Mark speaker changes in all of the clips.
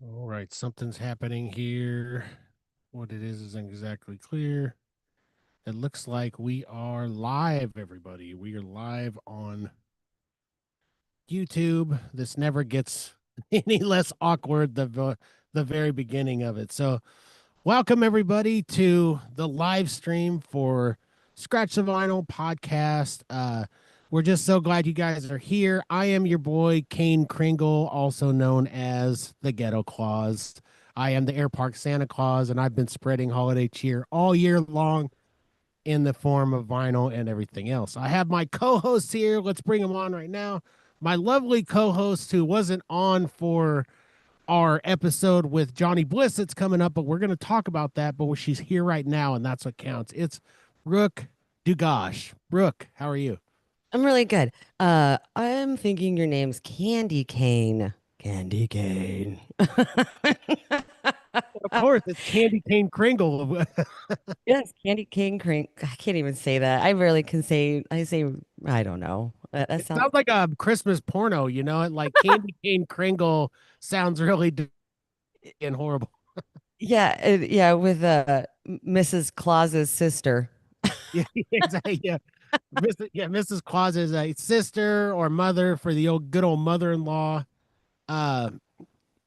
Speaker 1: All right, something's happening here. What it is isn't exactly clear. It looks like we are live, everybody. We are live on YouTube. This never gets any less awkward the very beginning of it. So, welcome everybody to the live stream for Scratch the Vinyl podcast. We're just so glad you guys are here. I am your boy Kane Kringle, also known as the Ghetto Claus. I am the Air Park Santa Claus, and I've been spreading holiday cheer all year long in the form of vinyl and everything else. I have my co-host here. Let's bring him on right now. My lovely co-host who wasn't on for our episode with Johnny Bliss that's coming up, but we're going to talk about that. But she's here right now, and that's what counts. It's Brooke Dugash. Brooke, how are you?
Speaker 2: I'm really good. I'm thinking your name's Candy Cane. Candy Cane.
Speaker 1: Of course, it's Candy Cane Kringle.
Speaker 2: Yes, Candy Cane Crink. I can't even say that. I rarely can say. I say. I don't know. That
Speaker 1: It
Speaker 2: sounds.
Speaker 1: sounds like a Christmas porno, you know? Like Candy Cane Kringle sounds really and horrible.
Speaker 2: Yeah, yeah. With Mrs. Claus's sister.
Speaker 1: Yeah, exactly. Mrs. Claus's sister or mother for the old good old mother-in-law. Uh,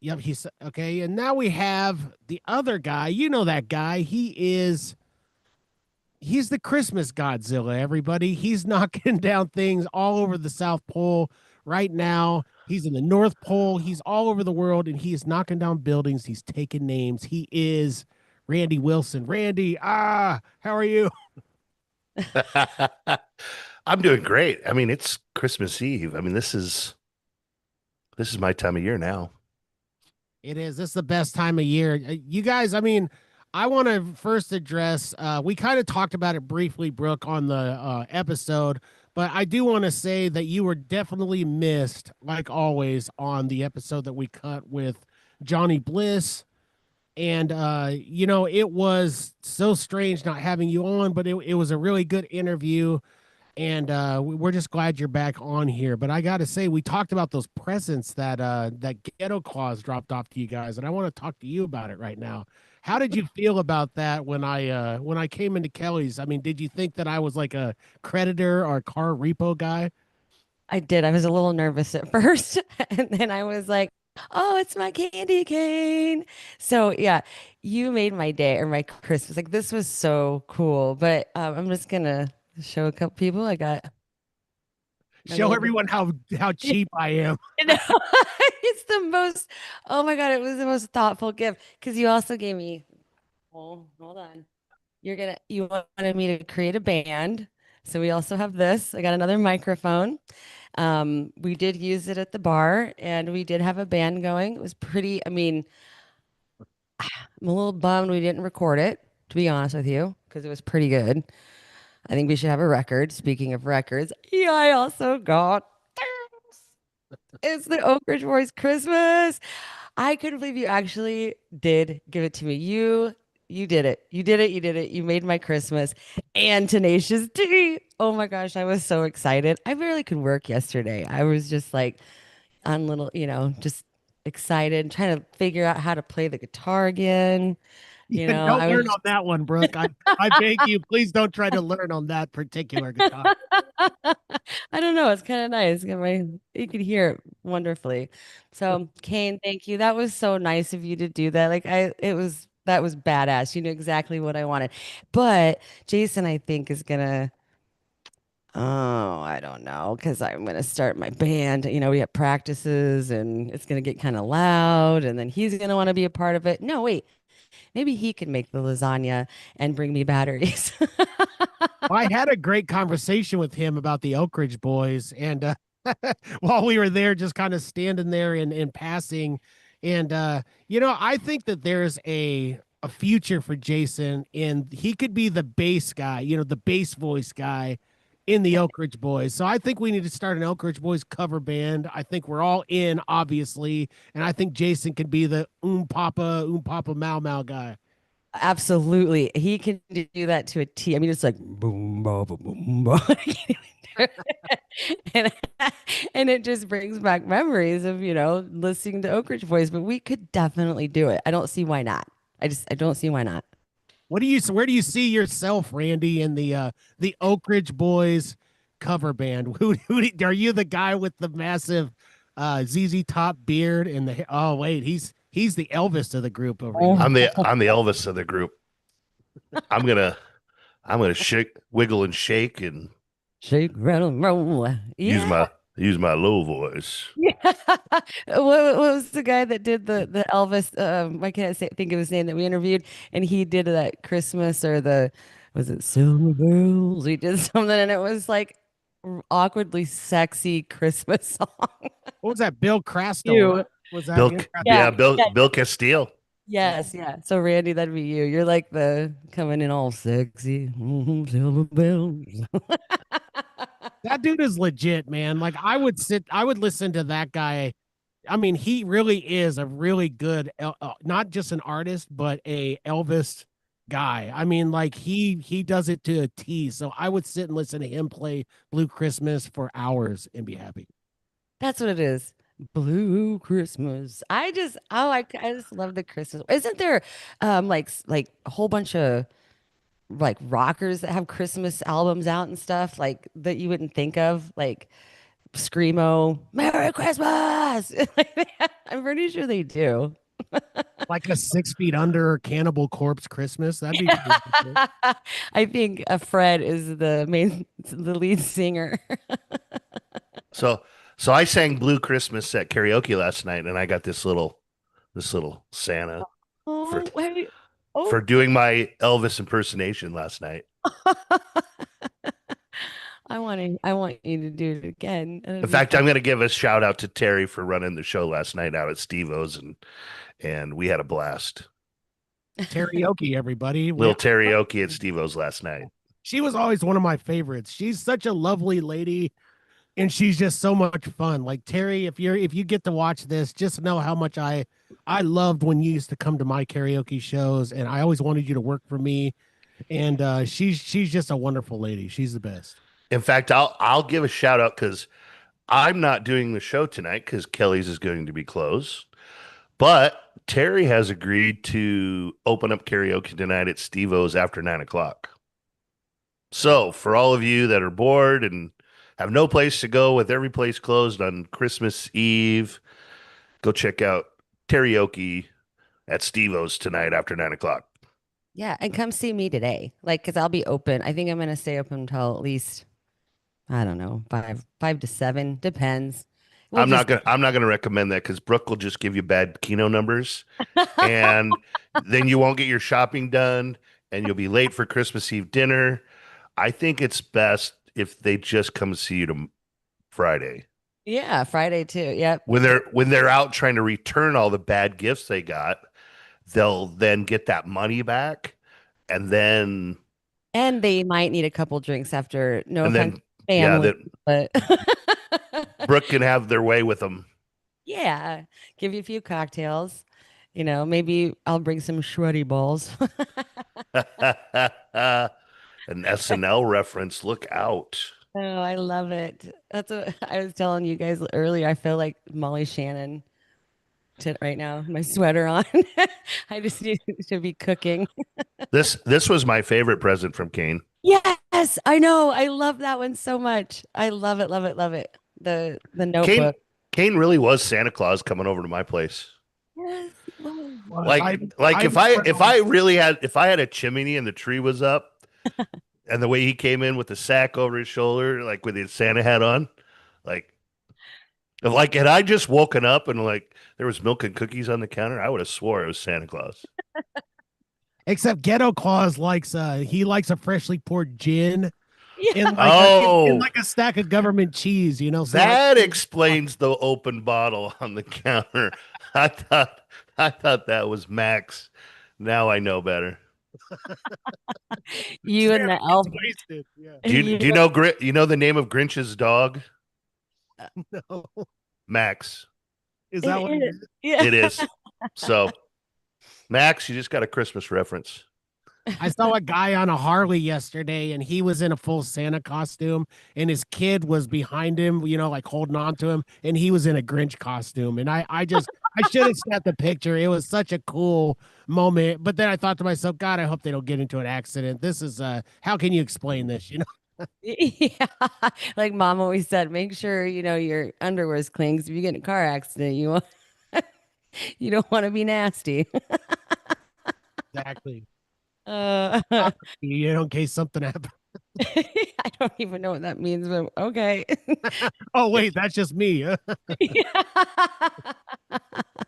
Speaker 1: yep, he's okay. And now we have the other guy. You know that guy. He's the Christmas Godzilla, everybody. He's knocking down things all over the South Pole right now. He's in the North Pole. He's all over the world, and he is knocking down buildings. He's taking names. He is Randy Wilson. Randy, how are you?
Speaker 3: I'm doing great. I mean, it's Christmas Eve. I mean, this is my time of year now.
Speaker 1: It is. This is the best time of year. You guys, I mean, I want to first address, we kind of talked about it briefly, Brooke, on the episode, but I do want to say that you were definitely missed, like always, on the episode that we cut with Johnny Bliss. And, it was so strange not having you on, but it was a really good interview. And we're just glad you're back on here. But I got to say, we talked about those presents that Ghetto Claus dropped off to you guys, and I want to talk to you about it right now. How did you feel about that when I came into Kelly's? I mean, did you think that I was like a creditor or car repo guy?
Speaker 2: I did. I was a little nervous at first, and then I was like, "Oh, it's my candy cane." So yeah, you made my day or my Christmas. Like this was so cool. But I'm just gonna show a couple people. I got my
Speaker 1: Show
Speaker 2: little bit.
Speaker 1: everyone how cheap I am.
Speaker 2: You know, it's the most. Oh my God, it was the most thoughtful gift because you also gave me. Oh, hold on. You wanted me to create a band. So we also have this. I got another microphone. We did use it at the bar and we did have a band going. It was pretty, I mean, I'm a little bummed we didn't record it, to be honest with you, because it was pretty good. I think we should have a record. Speaking of records, yeah, I also got it's the Oak Ridge Boys Christmas. I couldn't believe you actually did give it to me. You did it. You did it. You did it. You made my Christmas and Tenacious D. Oh my gosh, I was so excited. I barely could work yesterday. I was just like on little, just excited, trying to figure out how to play the guitar again.
Speaker 1: Yeah, don't
Speaker 2: I
Speaker 1: learn
Speaker 2: was
Speaker 1: on that one, Brooke. I beg you, please don't try to learn on that particular guitar.
Speaker 2: I don't know. It's kind of nice. You could hear it wonderfully. So, Kane, thank you. That was so nice of you to do that. That was badass. You knew exactly what I wanted. But Jason, I think, is gonna, oh, I don't know, because I'm gonna start my band. We have practices and it's gonna get kind of loud, and then he's gonna want to be a part of it. No, wait, maybe he can make the lasagna and bring me batteries.
Speaker 1: I had a great conversation with him about the Oak Ridge Boys, and while we were there, just kind of standing there in passing, and I think that there's a future for Jason, and he could be the bass guy, the bass voice guy in the Oak Ridge Boys. So I think we need to start an Oak Ridge Boys cover band. I think we're all in, obviously, and I think Jason could be the Papa Mau Mau guy.
Speaker 2: Absolutely. He can do that to a T. I mean, it's like boom, ba, ba, boom, ba. and, and it just brings back memories of, listening to Oak Ridge Boys, but we could definitely do it. I don't see why not. I don't see why not.
Speaker 1: Where do you see yourself, Randy, in the Oak Ridge Boys cover band? Are you the guy with the massive ZZ Top beard and oh wait, he's the Elvis of the group over here.
Speaker 2: Oh,
Speaker 3: I'm the Elvis of the group. I'm gonna shake, wiggle, and shake, and
Speaker 2: shake, rattle, roll.
Speaker 3: use
Speaker 2: Yeah.
Speaker 3: my low voice.
Speaker 2: Yeah. What was the guy that did the Elvis? I can't think of his name that we interviewed, and he did that Christmas or was it Silver Bells? He did something, and it was like awkwardly sexy Christmas song.
Speaker 1: What was that? Bill Crastle, right?
Speaker 2: You.
Speaker 1: Was that
Speaker 3: Bill,
Speaker 1: him?
Speaker 2: Yeah.
Speaker 3: yeah, Bill
Speaker 2: Yeah.
Speaker 3: Bill Castile.
Speaker 2: Yes. Yeah. So Randy, that'd be you. You're like the coming in all sexy. Silver bells.
Speaker 1: That dude is legit, man. Like I would listen to that guy. I mean, he really is a really good, not just an artist, but a Elvis guy. I mean, like he does it to a T. So I would sit and listen to him play Blue Christmas for hours and be happy.
Speaker 2: That's what it is. Blue Christmas. I just love the Christmas. Isn't there like a whole bunch of like rockers that have Christmas albums out and stuff like that you wouldn't think of, like Screamo, Merry Christmas. I'm pretty sure they do.
Speaker 1: Like a 6 feet under Cannibal Corpse Christmas. That'd be pretty cool.
Speaker 2: I think Fred is the lead singer.
Speaker 3: So I sang Blue Christmas at karaoke last night, and I got this little Santa for
Speaker 2: Oh, wait. Oh,
Speaker 3: for doing my Elvis impersonation last night.
Speaker 2: I want you to do it again.
Speaker 3: In fact, I'm going to give a shout out to Terry for running the show last night out at Steve-O's, and we had a blast.
Speaker 1: Karaoke, everybody.
Speaker 3: Little karaoke at Steve-O's last night.
Speaker 1: She was always one of my favorites. She's such a lovely lady and she's just so much fun. Like Terry, if you get to watch this, just know how much I loved when you used to come to my karaoke shows, and I always wanted you to work for me. And she's just a wonderful lady. She's the best.
Speaker 3: In fact, I'll give a shout out because I'm not doing the show tonight because Kelly's is going to be closed. But Terry has agreed to open up karaoke tonight at Steve-O's after 9 o'clock. So for all of you that are bored and have no place to go with every place closed on Christmas Eve, go check out karaoke at Steve-O's tonight after 9 o'clock.
Speaker 2: Yeah, and come see me today. Like, because I'll be open. I think I'm gonna stay open until at least, I don't know, five to seven. Depends. We'll just
Speaker 3: I'm not gonna recommend that because Brooke will just give you bad Keno numbers, and then you won't get your shopping done, and you'll be late for Christmas Eve dinner. I think it's best if they just come see you to Friday
Speaker 2: yeah, Friday too. Yep.
Speaker 3: when they're out trying to return all the bad gifts they got. They'll then get that money back, and then
Speaker 2: And they might need a couple drinks after. No
Speaker 3: and
Speaker 2: offense,
Speaker 3: then yeah,
Speaker 2: family,
Speaker 3: that
Speaker 2: but
Speaker 3: Brooke can have their way with them.
Speaker 2: yeah, give you a few cocktails. Maybe I'll bring some shreddy balls.
Speaker 3: An SNL reference. Look out.
Speaker 2: Oh, I love it. That's what I was telling you guys earlier. I feel like Molly Shannon right now. My sweater on. I just need to be cooking.
Speaker 3: This was my favorite present from Kane.
Speaker 2: Yes, I know. I love that one so much. I love it, love it, love it. The
Speaker 3: Kane
Speaker 2: notebook.
Speaker 3: Kane really was Santa Claus coming over to my place.
Speaker 2: Yes, it was.
Speaker 1: Well,
Speaker 3: Like if I had a chimney and the tree was up, and the way he came in with the sack over his shoulder, like with his Santa hat on, like had I just woken up and like there was milk and cookies on the counter, I would have swore it was Santa Claus.
Speaker 1: except Ghetto Claus likes he likes a freshly poured gin
Speaker 2: Yeah.
Speaker 1: in
Speaker 3: Oh,
Speaker 1: like a stack of government cheese, So
Speaker 3: that explains the open bottle on the counter. I thought that was Max. Now I know better.
Speaker 2: You and the elf.
Speaker 1: wasted. Yeah.
Speaker 3: Do you know you know the name of Grinch's dog?
Speaker 1: No.
Speaker 3: Max.
Speaker 1: Is that what it is?
Speaker 2: Yeah.
Speaker 3: It is. So Max, you just got a Christmas reference.
Speaker 1: I saw a guy on a Harley yesterday and he was in a full Santa costume and his kid was behind him, like holding on to him, and he was in a Grinch costume. And I should have snapped the picture. It was such a cool moment. But then I thought to myself, God, I hope they don't get into an accident. This is how can you explain this?
Speaker 2: Yeah. Like mom always said, make sure, your underwear is clean 'cause if you get in a car accident, you don't want to be nasty.
Speaker 1: Exactly.
Speaker 2: Uh,
Speaker 1: In case something happens.
Speaker 2: I don't even know what that means, but okay.
Speaker 1: Oh, wait, that's just me.
Speaker 2: Yeah.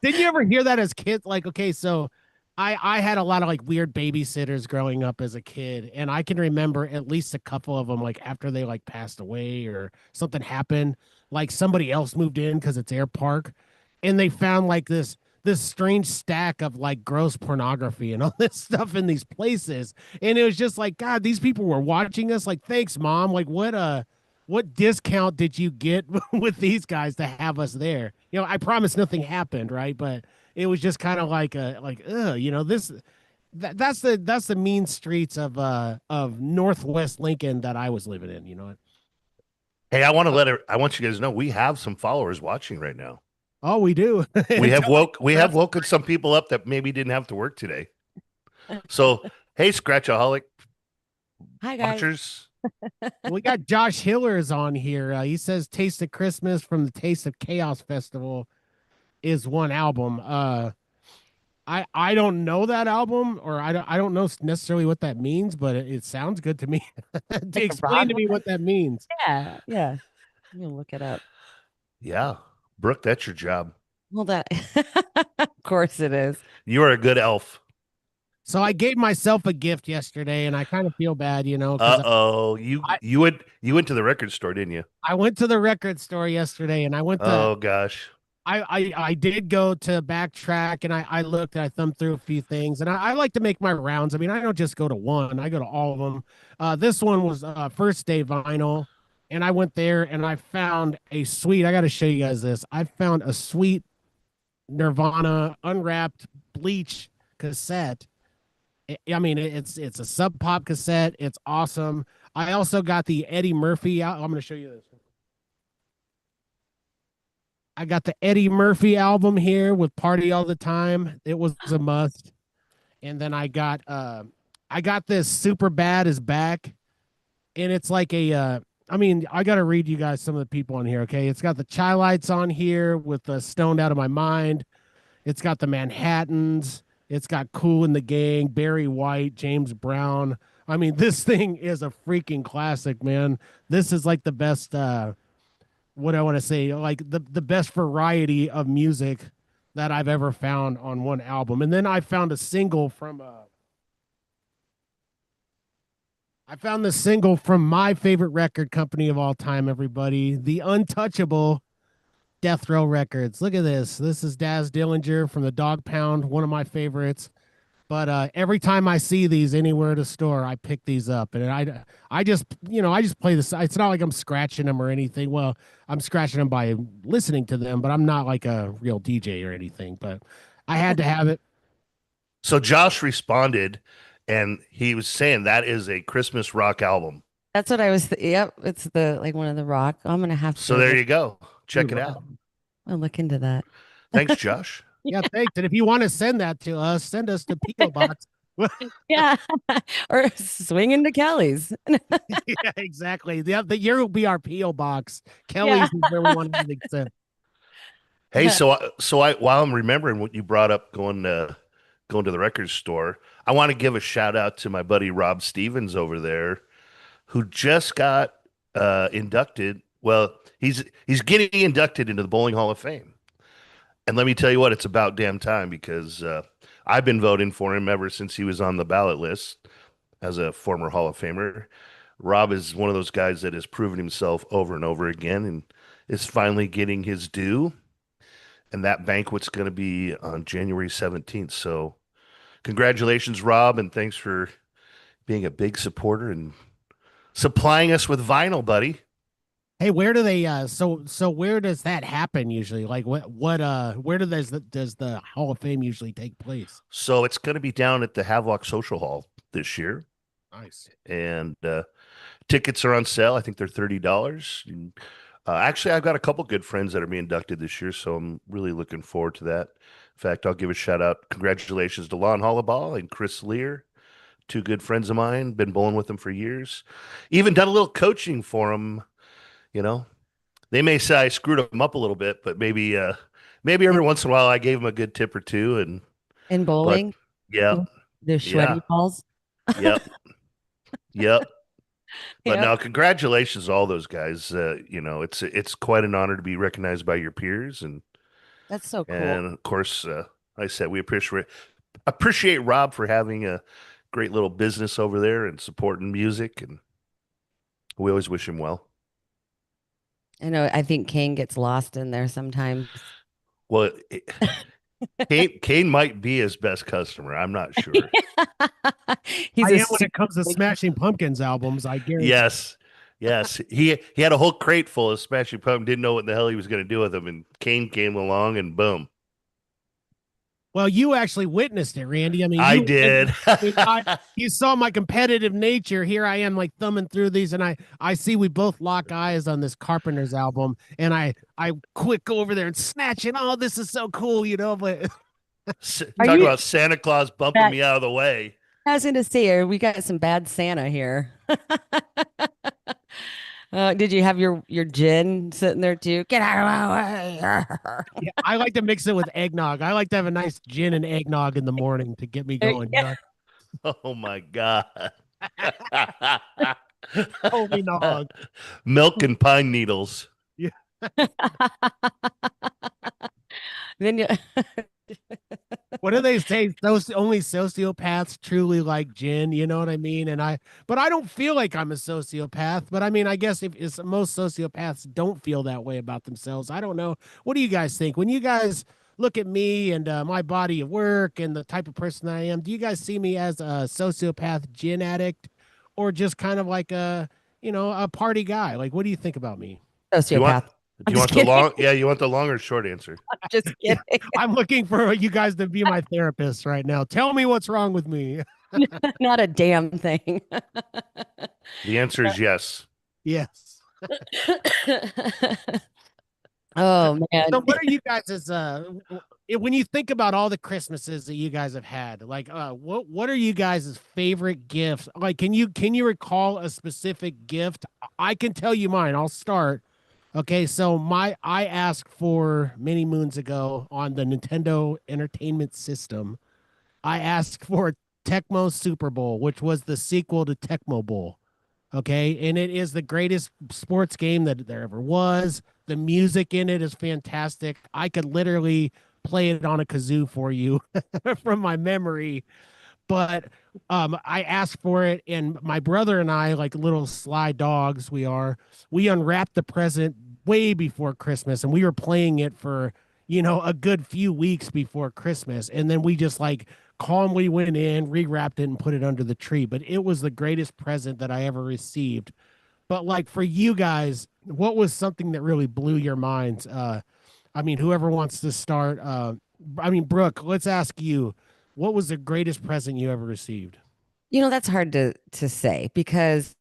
Speaker 1: Didn't you ever hear that as kids? Like, okay, so I had a lot of like weird babysitters growing up as a kid, and I can remember at least a couple of them like after they like passed away or something happened, like somebody else moved in because it's Air Park, and they found like this strange stack of like gross pornography and all this stuff in these places. And it was just like, God, these people were watching us. Like, thanks, mom. Like, what discount did you get with these guys to have us there? I promise nothing happened, right? But it was just kind of like this that's the mean streets of Northwest Lincoln that I was living in,
Speaker 3: Hey, I want you guys to know we have some followers watching right now.
Speaker 1: Oh, we do.
Speaker 3: We have woken some people up that maybe didn't have to work today. So, hey, Scratchaholic
Speaker 2: Hi guys.
Speaker 3: watchers.
Speaker 1: We got Josh Hillers on here. He says Taste of Christmas from the Taste of Chaos Festival is one album. I don't know that album, or I don't know necessarily what that means, but it sounds good to me. To
Speaker 2: Like a
Speaker 1: explain
Speaker 2: rock
Speaker 1: to me
Speaker 2: one?
Speaker 1: what that means.
Speaker 2: Yeah, yeah. I'm gonna look it up.
Speaker 3: Yeah, Brooke, that's your job.
Speaker 2: Hold on. Of course it is.
Speaker 3: You are a good elf.
Speaker 1: So I gave myself a gift yesterday, and I kind of feel bad, because
Speaker 3: Uh-oh,
Speaker 1: I,
Speaker 3: you went to the record store, didn't you?
Speaker 1: I went to the record store yesterday, and
Speaker 3: Oh gosh.
Speaker 1: I did go to Backtrack, and I looked and I thumbed through a few things, and I like to make my rounds. I mean, I don't just go to one; I go to all of them. This one was First Day Vinyl, and I went there and I found a sweet. I got to show you guys this. I found a sweet Nirvana unwrapped bleach cassette. I mean, it's a Sub Pop cassette. It's awesome. I also got the Eddie Murphy out. I'm going to show you this. I got the Eddie Murphy album here with Party All the Time. It was a must. And then I got this Super Bad is Back, and it's like I mean, I got to read you guys some of the people on here, okay? It's got the Chai Lights on here with the Stoned Out of My Mind. It's got the Manhattans. It's got Cool in the Gang, Barry White, James Brown. I mean, this thing is a freaking classic, man. This is like the best what I want to say, like the best variety of music that I've ever found on one album. And then I found a single from I found the single from my favorite record company of all time, everybody, the Untouchable Death Row Records. Look at this. This is Daz Dillinger from the Dog Pound, one of my favorites. But every time I see these anywhere at a store, I pick these up, and I just I just play this. It's not like I'm scratching them or anything. Well, I'm scratching them by listening to them, but I'm not like a real DJ or anything. But I had to have it.
Speaker 3: So Josh responded, and he was saying that is a Christmas rock album.
Speaker 2: That's what I was. Yep, it's the like one of the rock. I'm gonna have
Speaker 3: So
Speaker 2: to
Speaker 3: there you go. Check it out.
Speaker 2: I'll look into that.
Speaker 3: Thanks, Josh.
Speaker 1: Yeah, thanks. And if you want to send that to us, send us to P.O. Box.
Speaker 2: Yeah, or swing into Kelly's.
Speaker 1: Yeah, exactly. The year will be our P.O. Box. Kelly's is where we want everything sent.
Speaker 3: Hey, so I while I'm remembering what you brought up going to the record store, I want to give a shout out to my buddy Rob Stevens over there, who just got inducted. Well, he's getting inducted into the Bowling Hall of Fame. And let me tell you what, it's about damn time because I've been voting for him ever since he was on the ballot list as a former Hall of Famer. Rob is one of those guys that has proven himself over and over again and is finally getting his due. And that banquet's going to be on January 17th. So congratulations, Rob, and thanks for being a big supporter and supplying us with vinyl, buddy.
Speaker 1: Hey, where do they so where does that happen usually? Like where does the Hall of Fame usually take place?
Speaker 3: So it's going to be down at the Havelock Social Hall this year,
Speaker 1: Nice.
Speaker 3: and tickets are on sale. I think they're $30. Actually, I've got a couple good friends that are being inducted this year, so I'm really looking forward to that. In fact, I'll give a shout out. Congratulations to Lon Hollaball and Chris Lear, two good friends of mine. Been bowling with them for years. Even done a little coaching for them. You know, they may say I screwed them up a little bit, but maybe
Speaker 2: in,
Speaker 3: every once in a while I gave them a good tip or two. And
Speaker 2: in
Speaker 3: but
Speaker 2: bowling,
Speaker 3: yeah,
Speaker 2: the
Speaker 3: yeah,
Speaker 2: sweaty balls.
Speaker 3: yep, yep. But
Speaker 2: Yep.
Speaker 3: now, congratulations to all those guys. It's quite an honor to be recognized by your peers,
Speaker 2: That's so cool.
Speaker 3: and of course, like I said we appreciate Rob for having a great little business over there and supporting music, and we always wish him well.
Speaker 2: I know. I think Kane gets lost in there sometimes.
Speaker 3: Well, Kane might be his best customer. I'm not sure.
Speaker 2: He's
Speaker 1: I
Speaker 2: a
Speaker 1: am when
Speaker 2: super
Speaker 1: it comes to
Speaker 2: big.
Speaker 1: Smashing Pumpkins albums, I guarantee.
Speaker 3: Yes, yes. He had a whole crate full of Smashing Pumpkins. Didn't know what the hell he was going to do with them, and Kane came along, and boom,
Speaker 1: Well, you actually witnessed it, Randy. I mean,
Speaker 3: I did.
Speaker 1: you saw my competitive nature. Here I am, like thumbing through these, and I see we both lock eyes on this Carpenter's album, and I quick go over there and snatch it. Oh, this is so cool, you know. But
Speaker 2: Are
Speaker 3: Talk
Speaker 2: you
Speaker 3: about Santa Claus bumping
Speaker 2: bad?
Speaker 3: me out of the way.
Speaker 2: I was going to say, we got some bad Santa here. Did you have your gin sitting there too? Get out of my way.
Speaker 1: yeah, I like to mix it with eggnog. I like to have a nice gin and eggnog in the morning to get me going. You
Speaker 2: Yeah.
Speaker 1: know,
Speaker 3: Oh my God.
Speaker 1: holy nog.
Speaker 3: Milk and pine needles.
Speaker 1: Yeah.
Speaker 2: Then you,
Speaker 1: What do they say? Those only sociopaths truly like gin. You know what I mean? But I don't feel like I'm a sociopath. But I mean, I guess if most sociopaths don't feel that way about themselves, I don't know. What do you guys think when you guys look at me and my body of work and the type of person I am? Do you guys see me as a sociopath gin addict, or just kind of like a party guy? Like, what do you think about me?
Speaker 3: Do you want
Speaker 2: sociopath.
Speaker 3: do
Speaker 2: I'm
Speaker 3: you
Speaker 2: just
Speaker 3: want the
Speaker 2: kidding.
Speaker 3: long yeah, you want the long or short answer?
Speaker 2: Just
Speaker 1: Yeah,
Speaker 2: kidding.
Speaker 1: I'm looking for you guys to be my therapist right now. Tell me what's wrong with me.
Speaker 2: Not a damn thing.
Speaker 3: The answer is yes.
Speaker 1: Yes.
Speaker 2: Oh
Speaker 1: So
Speaker 2: man.
Speaker 1: what are you guys when you think about all the Christmases that you guys have had, like what are you guys' favorite gifts? Like can you recall a specific gift? I can tell you mine. I'll start. Okay, so I asked for many moons ago on the Nintendo Entertainment System. I asked for a Tecmo Super Bowl, which was the sequel to Tecmo Bowl. Okay. And it is the greatest sports game that there ever was. The music in it is fantastic. I could literally play it on a kazoo for you from my memory. But I asked for it, and my brother and I, like little sly dogs, we unwrapped the present way before Christmas, and we were playing it for a good few weeks before Christmas, and then we just like calmly went in, rewrapped it, and put it under the tree. But it was the greatest present that I ever received. But like for you guys, what was something that really blew your minds? I mean, whoever wants to start. I mean, Brooke, let's ask you, what was the greatest present you ever received?
Speaker 2: That's hard to say because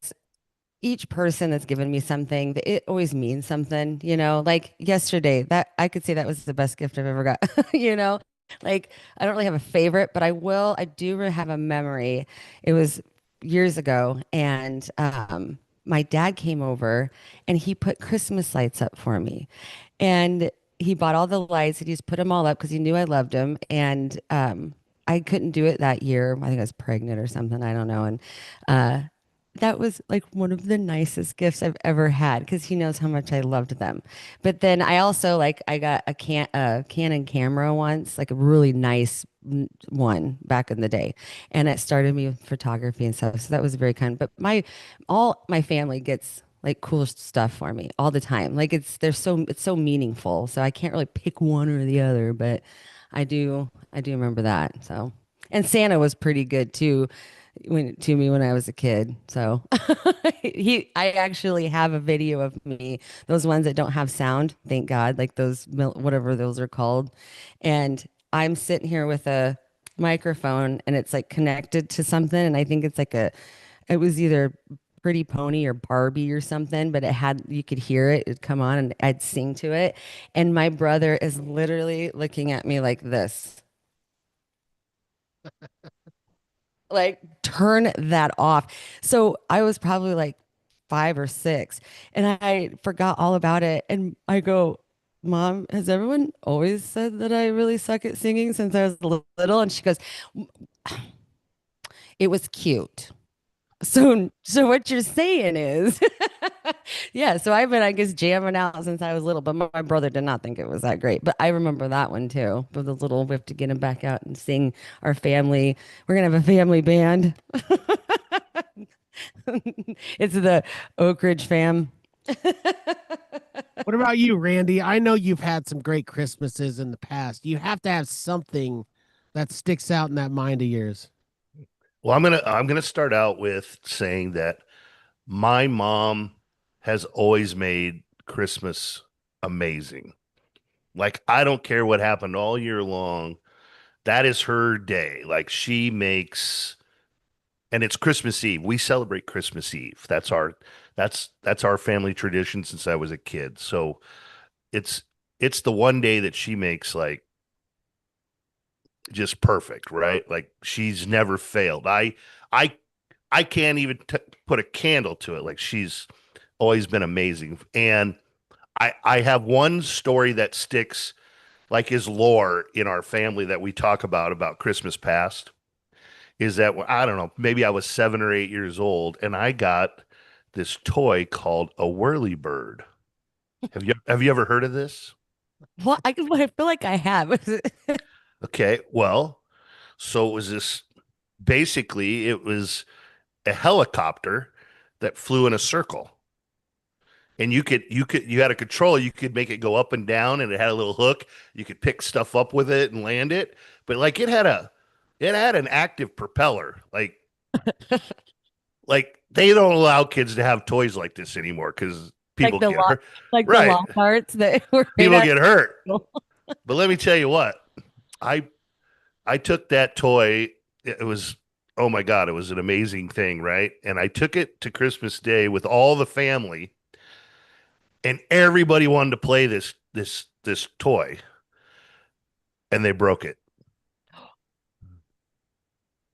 Speaker 2: each person that's given me something, it always means something, like yesterday, that I could say that was the best gift I've ever got, you know, like I don't really have a favorite, but I do have a memory. It was years ago, and my dad came over and he put Christmas lights up for me. And he bought all the lights and he just put them all up because he knew I loved them. And I couldn't do it that year. I think I was pregnant or something. I don't know. And uh, that was like one of the nicest gifts I've ever had because he knows how much I loved them. But then I also like I got a Canon camera once, like a really nice one back in the day, and it started me with photography and stuff. So that was very kind. But all my family gets like cool stuff for me all the time. Like it's so meaningful. So I can't really pick one or the other, but I do remember that. So and Santa was pretty good too. to me when I was a kid. So I actually have a video of me, those ones that don't have sound, thank God, like those whatever those are called. And I'm sitting here with a microphone and it's like connected to something. And I think it's like it was either Pretty Pony or Barbie or something, but you could hear it, it'd come on and I'd sing to it. And my brother is literally looking at me like this. Like turn that off. So I was probably like 5 or 6 and I forgot all about it. And I go, Mom, has everyone always said that I really suck at singing since I was little? And she goes, it was cute. So what you're saying is, yeah. So I've been, I guess, jamming out since I was little, but my brother did not think it was that great. But I remember that one too. But the little, we have to get him back out and sing our family. We're gonna have a family band. It's the Oak Ridge fam.
Speaker 1: What about you, Randy? I know you've had some great Christmases in the past. You have to have something that sticks out in that mind of yours.
Speaker 3: Well, I'm gonna start out with saying that my mom has always made Christmas amazing. Like I don't care what happened all year long. That is her day. Like she makes and it's Christmas Eve. We celebrate Christmas Eve. That's our family tradition since I was a kid. So it's it's the one day that she makes like just perfect, right? Like she's never failed. I I can't even put a candle to it. Like she's always been amazing. And I have one story that sticks like is lore in our family that we talk about Christmas past is that I don't know, maybe I was 7 or 8 years old and I got this toy called a whirly bird. Have you ever heard of this?
Speaker 2: What I feel like I have.
Speaker 3: Okay, well, so it was this basically it was a helicopter that flew in a circle. And you had a controller, you could make it go up and down and it had a little hook. You could pick stuff up with it and land it. But like it had an active propeller. Like they don't allow kids to have toys like this anymore because
Speaker 2: like
Speaker 3: people
Speaker 2: the
Speaker 3: get
Speaker 2: lock,
Speaker 3: hurt.
Speaker 2: like the
Speaker 3: Right.
Speaker 2: lock arts that were made
Speaker 3: People
Speaker 2: out
Speaker 3: get hurt.
Speaker 2: of.
Speaker 3: But let me tell you what, I I took that toy. It was, oh my God, it was an amazing thing, right? And I took it to Christmas Day with all the family, and everybody wanted to play this toy, and they broke it.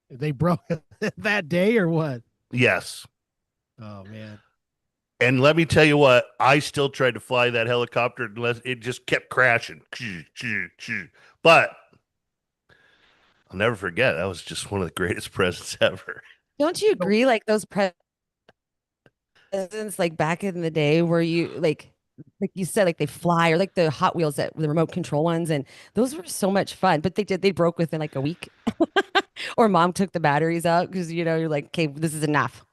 Speaker 1: They broke it that day or what?
Speaker 3: Yes.
Speaker 1: Oh man.
Speaker 3: And let me tell you what, I still tried to fly that helicopter unless it just kept crashing. But I'll never forget. That was just one of the greatest presents ever.
Speaker 2: Don't you
Speaker 1: So
Speaker 2: agree? Like those presents, like back in the day, where like you said, like they fly, or like the Hot Wheels that the remote control ones, and those were so much fun. But they broke within like a week, or mom took the batteries out because you're like, okay, this is enough.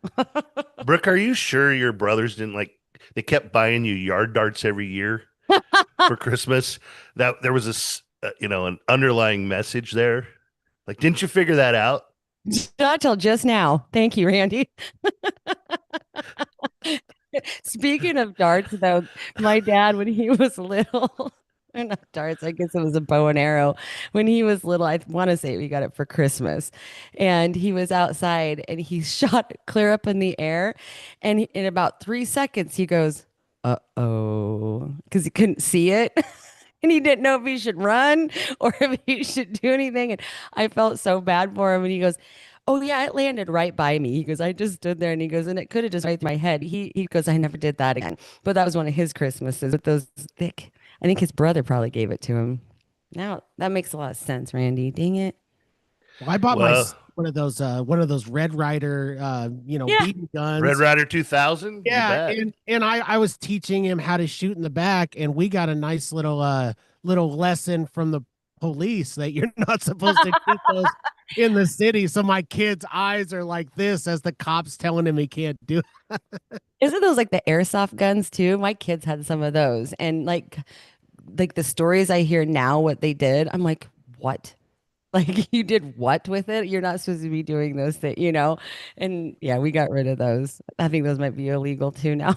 Speaker 3: Brooke, are you sure your brothers didn't like, they kept buying you yard darts every year for Christmas? That there was an underlying message there. Like, didn't you figure that out?
Speaker 2: Not till just now. Thank you, Randy. Speaking of darts, though, my dad, when he was little, or not darts, I guess it was a bow and arrow. When he was little, I want to say we got it for Christmas. And he was outside and he shot clear up in the air. And in about 3 seconds, he goes, uh-oh, because he couldn't see it. And he didn't know if he should run or if he should do anything. And I felt so bad for him. And he goes, oh yeah, it landed right by me. He goes, I just stood there and he goes, and it could have just right through my head. He goes, I never did that again. But that was one of his Christmases with those thick. I think his brother probably gave it to him. Now that makes a lot of sense, Randy. Dang it.
Speaker 1: well, I bought
Speaker 3: Well,
Speaker 1: one of those Red Rider
Speaker 2: Yeah.
Speaker 1: BB
Speaker 3: Red
Speaker 1: guns.
Speaker 3: Rider 2000, you
Speaker 1: Yeah,
Speaker 3: bet.
Speaker 1: and I was teaching him how to shoot in the back, and we got a nice little lesson from the police that you're not supposed to shoot those in the city. So my kid's eyes are like this as the cops telling him he can't do it.
Speaker 2: Isn't those like the airsoft guns too? My kids had some of those. And like the stories I hear now, what they did, I'm like, what? Like you did what with it? You're not supposed to be doing those things, you know? And yeah, we got rid of those. I think those might be illegal too now.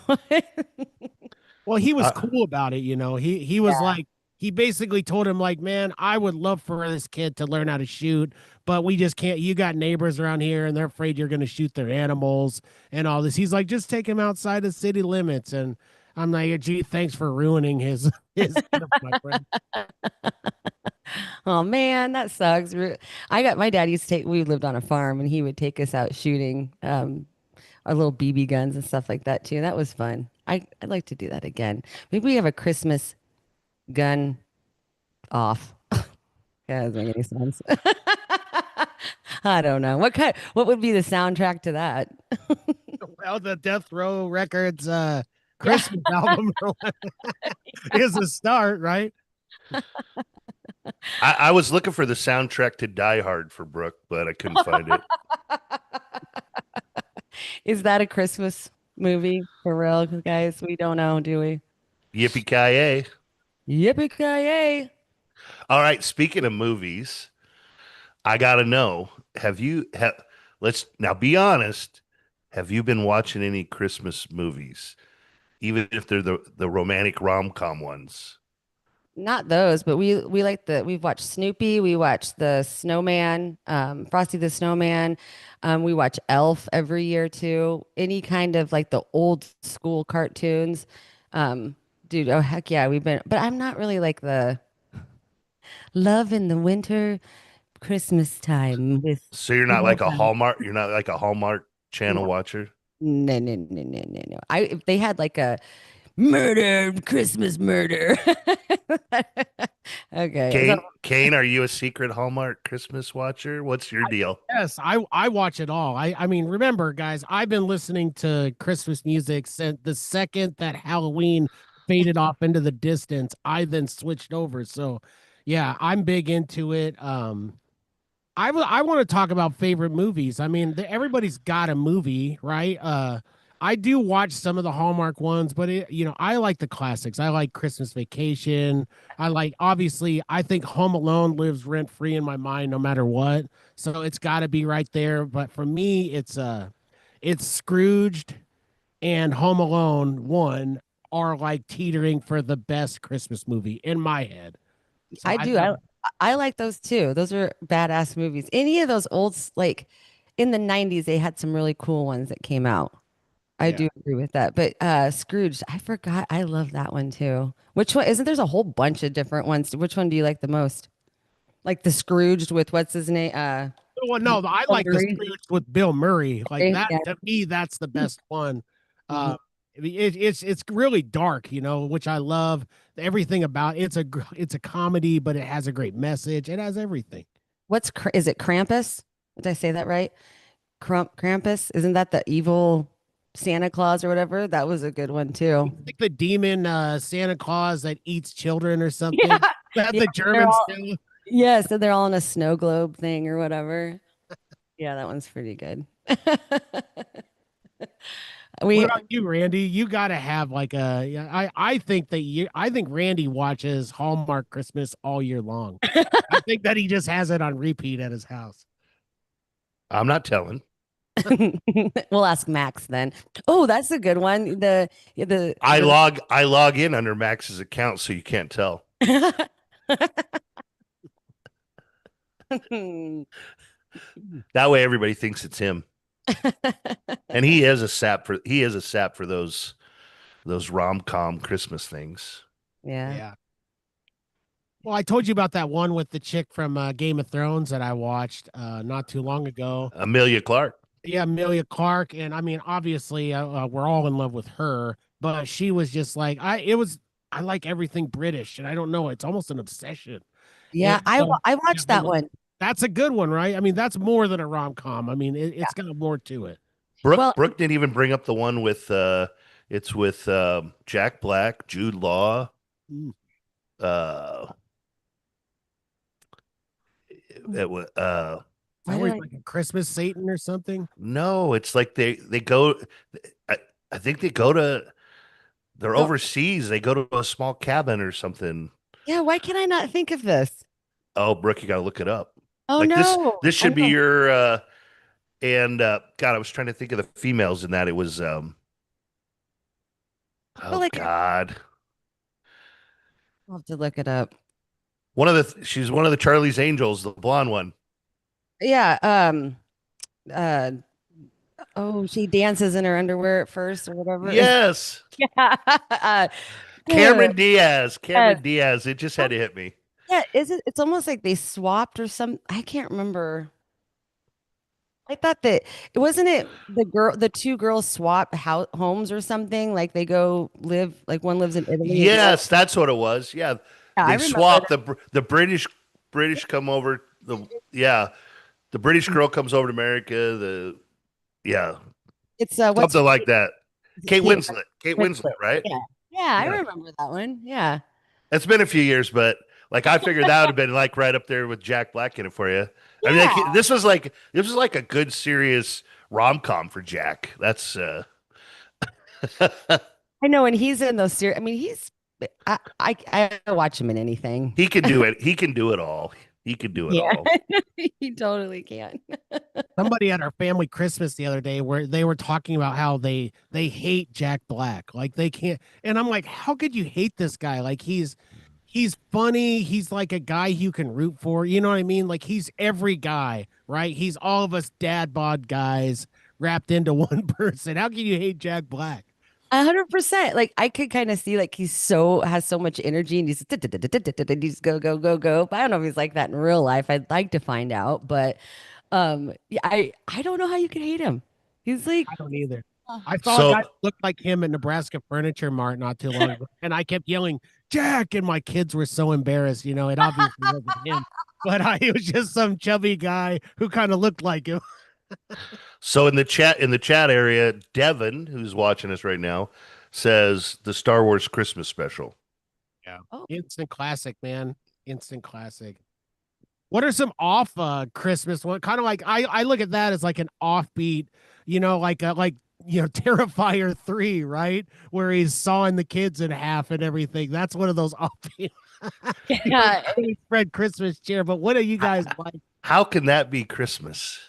Speaker 1: Well, he was
Speaker 3: Uh,
Speaker 1: cool about it, you know. He was
Speaker 2: Yeah.
Speaker 1: like he basically told him like, "Man, I would love for this kid to learn how to shoot, but we just can't. You got neighbors around here and they're afraid you're going to shoot their animals and all this." He's like, "Just take him outside the city limits." And I'm like, "Gee, thanks for ruining his his gift, my friend."
Speaker 2: Oh man, that sucks. I got my dad used to take, we lived on a farm and he would take us out shooting our little BB guns and stuff like that too. That was fun. I'd like to do that again. Maybe we have a Christmas gun off. Yeah, that doesn't make any sense. I don't know. What would be the soundtrack to that?
Speaker 1: Well, the Death Row Records
Speaker 2: Yeah.
Speaker 1: Christmas album is a start, right?
Speaker 3: I was looking for the soundtrack to Die Hard for Brooke, but I couldn't find it.
Speaker 2: Is that a Christmas movie for real, guys? We don't know, do we?
Speaker 3: Yippee ki
Speaker 2: Yippee-ki-yay.
Speaker 3: All right. Speaking of movies, I gotta know. Let's now be honest. Have you been watching any Christmas movies, even if they're the romantic rom com ones?
Speaker 2: Not those, but we like we've watched Snoopy, we watched the Snowman, Frosty the Snowman. We watch Elf every year too. Any kind of like the old school cartoons. Um, dude, oh heck yeah, we've been, but I'm not really like the love in the winter Christmas time with
Speaker 3: So you're not like a
Speaker 2: Santa.
Speaker 3: Hallmark. You're not like a Hallmark channel watcher.
Speaker 2: No, no, no, no, no, no. If they had like a murder, Christmas murder. Okay. So
Speaker 3: Kane, are you a secret Hallmark Christmas watcher? What's your deal?
Speaker 1: Yes, I watch it all. I mean, remember, guys, I've been listening to Christmas music since the second that Halloween faded off into the distance. I then switched over. So, yeah, I'm big into it. I want to talk about favorite movies. I mean, everybody's got a movie, right? I do watch some of the Hallmark ones, but I like the classics. I like Christmas Vacation. I like obviously. I think Home Alone lives rent free in my mind, no matter what. So it's got to be right there. But for me, it's Scrooged and Home Alone one are like teetering for the best Christmas movie in my head. So
Speaker 2: I
Speaker 1: I
Speaker 2: do.
Speaker 1: think
Speaker 2: I like those too. Those are badass movies. Any of those like in the 90s, they had some really cool ones that came out. I
Speaker 1: yeah.
Speaker 2: do agree with that. But Scrooge, I forgot. I love that one too. Which one? Isn't there's a whole bunch of different ones. Which one do you like the most? Like the Scrooged with what's his name?
Speaker 1: Well, no, I
Speaker 2: Bill
Speaker 1: like the
Speaker 2: Murray.
Speaker 1: Scrooge with Bill Murray. Like that
Speaker 2: Yeah.
Speaker 1: to me, that's the best one.
Speaker 2: Mhm.
Speaker 1: I mean, it's really dark, which I love. Everything about it's a comedy, but it has a great message. It has everything.
Speaker 2: Is it Krampus? Did I say that right? Krampus? Isn't that the evil Santa Claus or whatever? That was a good one too.
Speaker 1: It's like the demon Santa Claus that eats children or
Speaker 2: Yeah.
Speaker 1: something. That
Speaker 2: Yeah.
Speaker 1: the
Speaker 2: They're
Speaker 1: Germans
Speaker 2: all
Speaker 1: do.
Speaker 2: Yeah, so they're all in a snow globe thing or whatever. Yeah, that one's pretty good.
Speaker 1: What
Speaker 2: We
Speaker 1: about you, Randy? You got to have like a. Yeah, I think Randy watches Hallmark Christmas all year long. I think that he just has it on repeat at his house.
Speaker 3: I'm not telling.
Speaker 2: we'll ask Max then. Oh, that's a good one. The
Speaker 3: I log in under Max's account, so you can't tell. That way, everybody thinks it's him, and he is a sap for those rom com Christmas things.
Speaker 2: Yeah.
Speaker 1: Yeah. Well, I told you about that one with the chick from Game of Thrones that I watched not too long ago.
Speaker 3: Amelia Clark.
Speaker 1: Yeah, Amelia Clark, and I mean, obviously, we're all in love with her, but she was just like I like everything British, and I don't know, it's almost an obsession. And
Speaker 2: Yeah, I
Speaker 1: yeah,
Speaker 2: watched that one.
Speaker 1: that's a good one, right? I mean, that's more than a rom com. I mean, it's got more to it.
Speaker 2: Well,
Speaker 3: Brooke didn't even bring up the one with it's with Jack Black, Jude Law.
Speaker 1: Mm.
Speaker 3: Uh, it was
Speaker 1: It's
Speaker 2: why did
Speaker 1: always
Speaker 2: I
Speaker 1: like a Christmas Satan or something.
Speaker 3: no, it's like they go. I, I think they go to they're
Speaker 2: no,
Speaker 3: overseas. They go to a small cabin or something.
Speaker 2: yeah, why can I not think of this?
Speaker 3: Oh, Brooke, you got to look it up.
Speaker 2: Oh
Speaker 3: Like this
Speaker 2: no,
Speaker 3: this
Speaker 2: I
Speaker 3: should be
Speaker 2: know.
Speaker 3: your and God, I was trying to think of the females in that. It was
Speaker 2: I feel
Speaker 3: oh
Speaker 2: like
Speaker 3: God.
Speaker 2: I'll have to look it up.
Speaker 3: She's one of the Charlie's Angels, the blonde one.
Speaker 2: Yeah. Uh. Oh, she dances in her underwear at first or whatever. Is
Speaker 3: Yes.
Speaker 2: yeah. Good.
Speaker 3: Cameron Diaz.
Speaker 2: Yes.
Speaker 3: Cameron Diaz. It just had to hit me.
Speaker 2: Yeah. Is it? It's almost like they swapped or some. I can't remember. I thought that it wasn't it the two girls swap homes or something. Like they go live. Like one lives in Italy and the other.
Speaker 3: Yes, that's what it was. Yeah.
Speaker 2: Yeah, I
Speaker 3: They
Speaker 2: remember
Speaker 3: swapped
Speaker 2: that.
Speaker 3: the British come over yeah, the British girl comes over to America, the yeah,
Speaker 2: It's what's her
Speaker 3: something like that.
Speaker 2: is it
Speaker 3: Kate
Speaker 2: Kate
Speaker 3: Winslet. Kate Winslet,
Speaker 2: Winslet?
Speaker 3: right?
Speaker 2: Yeah, yeah, I
Speaker 3: Yeah.
Speaker 2: remember that one. Yeah,
Speaker 3: It's been a few years, but like I figured that would have been like right up there with Jack Black in it for you. I mean, like
Speaker 2: yeah.
Speaker 3: this was like a good serious rom-com for Jack. That's
Speaker 2: I know, and he's in those series. I mean, he's I watch him in anything.
Speaker 3: he can do it. He can do it all. He can do it
Speaker 2: Yeah,
Speaker 3: all.
Speaker 2: he totally can.
Speaker 1: Somebody at our family Christmas the other day where they were talking about how they hate Jack Black. Like they can't, and I'm like, how could you hate this guy? Like he's funny, he's like a guy you can root for. You know what I mean? Like he's every guy, right? He's all of us dad bod guys wrapped into one person. How can you hate Jack Black?
Speaker 2: 100%. Like I could kind of see like he's so has so much energy and he's go go go go. But I don't know if he's like that in real life. I'd like to find out, but yeah, I don't know how you could hate him. He's like
Speaker 1: I don't either.
Speaker 2: uh,
Speaker 1: I saw a guy
Speaker 3: So
Speaker 1: that looked like him at Nebraska Furniture Mart not too long ago, and I kept yelling, Jack, and my kids were so embarrassed. You know, it obviously wasn't him, but it was just some chubby guy who kind of looked like him.
Speaker 3: So in the chat area, Devin, who's watching us right now, says the Star Wars Christmas special.
Speaker 1: Yeah.
Speaker 2: oh
Speaker 1: Instant classic, man. Instant classic. What are some off Christmas one? Kind of like I look at that as like an offbeat, like Terrifier 3, right? Where he's sawing the kids in half and everything. That's one of those offbeat
Speaker 2: yeah.
Speaker 1: spread Christmas cheer. But what do you guys like?
Speaker 3: How can that be Christmas?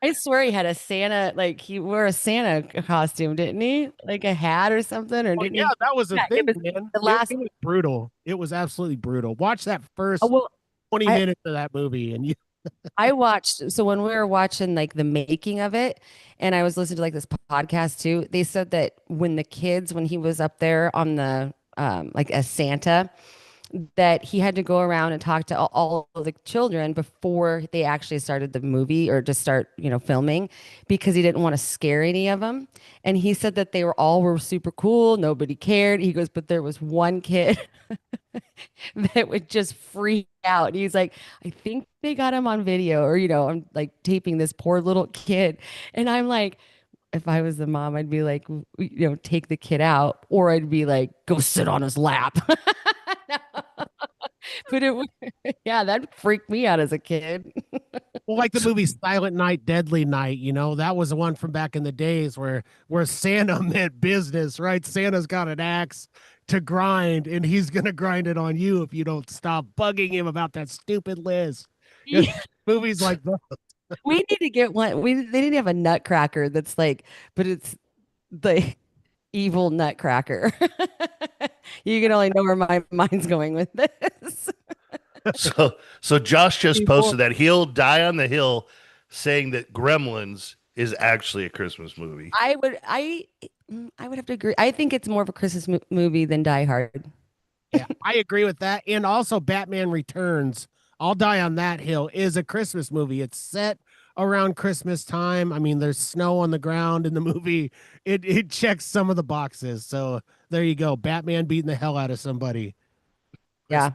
Speaker 2: I swear he had a Santa, like he wore a Santa costume, didn't he? Like a hat or something, or
Speaker 1: Oh
Speaker 2: didn't
Speaker 1: yeah,
Speaker 2: he?
Speaker 1: that was a
Speaker 2: Yeah, it
Speaker 1: thing,
Speaker 2: was
Speaker 1: man.
Speaker 2: the
Speaker 1: It,
Speaker 2: last.
Speaker 1: it was brutal. It was absolutely brutal. Watch that
Speaker 2: Oh
Speaker 1: first
Speaker 2: well,
Speaker 1: 20
Speaker 2: I
Speaker 1: minutes of that movie and you
Speaker 2: I watched. So when we were watching like the making of it, and I was listening to like this podcast too, they said that when he was up there on the like as Santa, that he had to go around and talk to all of the children before they actually started the movie or just start, filming because he didn't want to scare any of them. And he said that they were super cool. Nobody cared. He goes, but there was one kid that would just freak out. And he's like, I think they got him on video or, I'm like taping this poor little kid. And I'm like, if I was the mom, I'd be like, take the kid out, or I'd be like, go sit on his lap. But yeah, that freaked me out as a kid.
Speaker 1: well, like the movie Silent Night, Deadly Night, that was the one from back in the days where Santa meant business, right? Santa's got an axe to grind and he's gonna grind it on you if you don't stop bugging him about that stupid list. Movies like that.
Speaker 2: We need to get one. They need to have a nutcracker that's like, but it's the evil nutcracker. You can only know where my mind's going with this.
Speaker 3: So Josh just
Speaker 2: Evil.
Speaker 3: posted that he'll die on the hill saying that Gremlins is actually a Christmas movie.
Speaker 2: I would have to agree. I think it's more of a Christmas movie than Die Hard.
Speaker 1: Yeah, I agree with that. And also Batman Returns, I'll Die on That Hill is a Christmas movie. It's set around Christmas time. I mean, there's snow on the ground in the movie. It checks some of the boxes. So there you go. Batman beating the hell out of somebody.
Speaker 2: Yeah,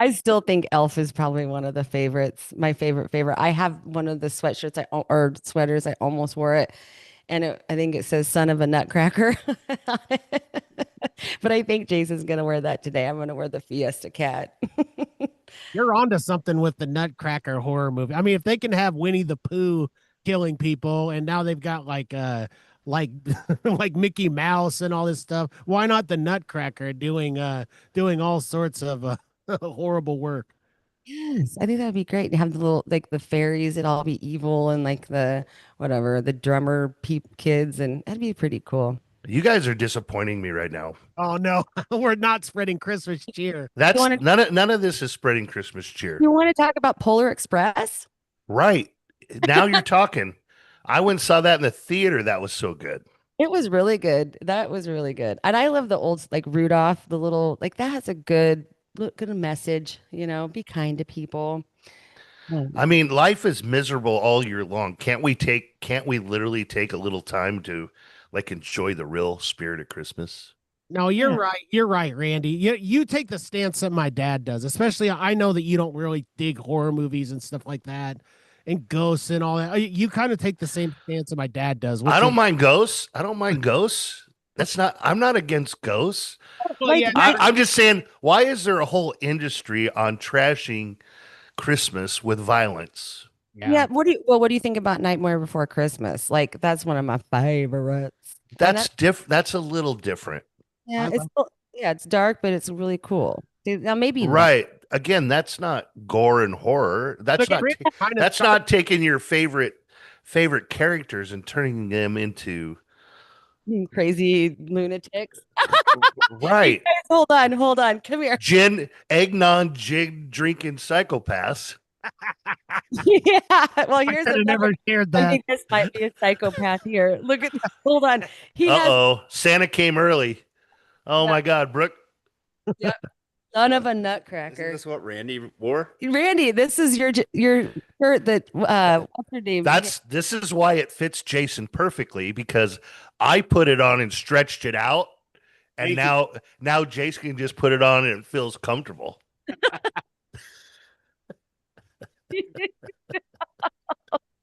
Speaker 2: I still think Elf is probably one of the favorites. My favorite. I have one of the sweatshirts or sweaters. I almost wore it, and I think it says "Son of a Nutcracker." But I think Jason's gonna wear that today. I'm gonna wear the Fiesta Cat.
Speaker 1: You're onto something with the Nutcracker horror movie. I mean, if they can have Winnie the Pooh killing people and now they've got like like Mickey Mouse and all this stuff, why not the Nutcracker doing all sorts of horrible work.
Speaker 2: Yes, I think that would be great to have the little like the fairies, it'd all be evil and like the whatever, the drummer peep kids, and that'd be pretty cool.
Speaker 3: You guys are disappointing me right now.
Speaker 1: Oh no, we're not spreading Christmas cheer.
Speaker 2: You
Speaker 3: That's
Speaker 2: want to
Speaker 3: none of this is spreading Christmas cheer.
Speaker 2: you want to talk about Polar Express?
Speaker 3: Right. Now you're talking. I went and saw that in the theater. That was so good.
Speaker 2: It was really good. That was really good. And I love the old like Rudolph, the little like that has a good message, be kind to people.
Speaker 3: I mean, life is miserable all year long. Can't we literally take a little time to like enjoy the real spirit of Christmas?
Speaker 1: No, you're
Speaker 2: Yeah.
Speaker 1: right. You're right, Randy. You take the stance that my dad does, especially I know that you don't really dig horror movies and stuff like that and ghosts and all that. You kind of take the same stance that my dad does,
Speaker 3: I
Speaker 1: which is
Speaker 3: don't mind ghosts. I don't mind ghosts. I'm not against ghosts.
Speaker 1: well, yeah,
Speaker 3: I'm just saying, why is there a whole industry on trashing Christmas with violence?
Speaker 2: Yeah, what do you think about Nightmare Before Christmas? Like that's one of my favorites. And
Speaker 3: That's That's a little different.
Speaker 2: yeah,
Speaker 1: I
Speaker 2: it's
Speaker 1: love
Speaker 2: still- yeah, it's dark, but it's really cool. See, now maybe you like
Speaker 3: Right. Again, that's not gore and horror.
Speaker 1: look, it really kind of
Speaker 3: That's not taking your favorite characters and turning them into
Speaker 2: crazy lunatics. You
Speaker 3: right.
Speaker 2: guys, hold on, come here.
Speaker 3: Gin drinking psychopaths.
Speaker 2: Yeah, well,
Speaker 1: I
Speaker 2: here's
Speaker 1: could have
Speaker 2: another.
Speaker 1: never shared
Speaker 2: I
Speaker 1: that.
Speaker 2: think this might be a psychopath here. Look at, hold on. He has,
Speaker 3: Uh-oh. Santa came early. Oh
Speaker 2: yeah,
Speaker 3: my God, Brooke.
Speaker 2: yeah, son of a
Speaker 4: Isn't
Speaker 2: nutcracker.
Speaker 4: this what Randy wore?
Speaker 2: Randy, this is your shirt that what's her name?
Speaker 3: This is why it fits Jason perfectly because I put it on and stretched it out. And
Speaker 1: Thank
Speaker 3: now Jason can just put it on and it feels comfortable.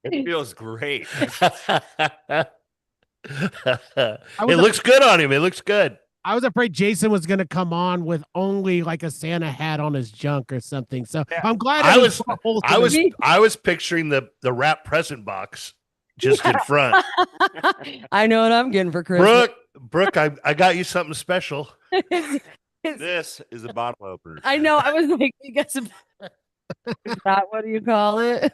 Speaker 4: It feels great.
Speaker 3: It
Speaker 1: was
Speaker 3: looks good on him. It looks good.
Speaker 1: I was afraid Jason was going to come on with only like a Santa hat on his junk or something. So
Speaker 4: Yeah.
Speaker 1: I'm glad
Speaker 3: I
Speaker 1: it
Speaker 3: was
Speaker 1: wholesome
Speaker 3: I was
Speaker 2: Me-
Speaker 3: I was picturing the wrap present box just in front.
Speaker 2: I know what I'm getting for Christmas.
Speaker 3: Brooke, I got you something special.
Speaker 2: It's-
Speaker 4: This is a bottle opener.
Speaker 2: I know. I was like, you guys, is that what do you call it?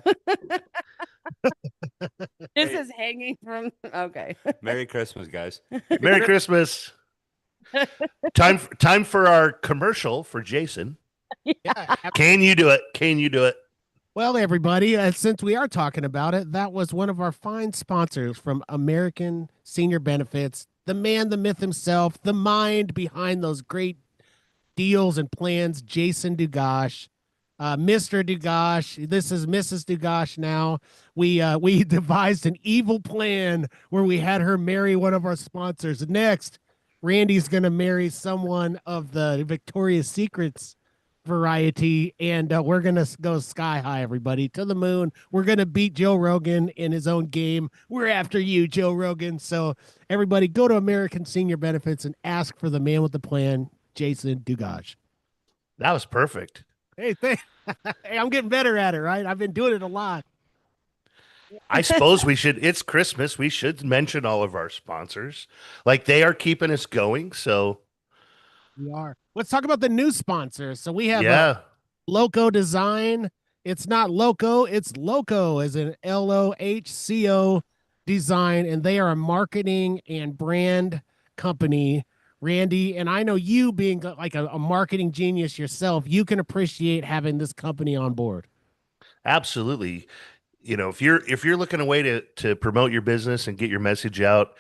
Speaker 2: This is hanging from. Okay.
Speaker 4: Merry Christmas, guys.
Speaker 3: Merry Christmas. Time for our commercial for Jason.
Speaker 1: Yeah.
Speaker 3: Can you do it? Can you do it?
Speaker 1: Well, everybody, since we are talking about it, that was one of our fine sponsors from American Senior Benefits, the man, the myth himself, the mind behind those great deals and plans, Jason Dugash. Mr. Dugash, this is Mrs. Dugash now. We devised an evil plan where we had her marry one of our sponsors. Next, Randy's gonna marry someone of the Victoria's Secrets variety, and we're gonna go sky high, everybody, to the moon. We're gonna beat Joe Rogan in his own game. We're after you, Joe Rogan. So everybody, go to American Senior Benefits and ask for the man with the plan, Jason Dugash.
Speaker 3: That was perfect.
Speaker 1: Hey, hey, I'm getting better at it, right? I've been doing it a lot.
Speaker 3: I suppose we should. It's Christmas. We should mention all of our sponsors. Like they are keeping us going. So
Speaker 1: We are. Let's talk about the new sponsors. So we have
Speaker 3: yeah.
Speaker 1: Loco Design. It's not Loco, it's Loco as in LOHCO Design, and they are a marketing and brand company. Randy, and I know you being like a marketing genius yourself, you can appreciate having this company on board.
Speaker 3: Absolutely. You know, if you're looking a way to promote your business and get your message out,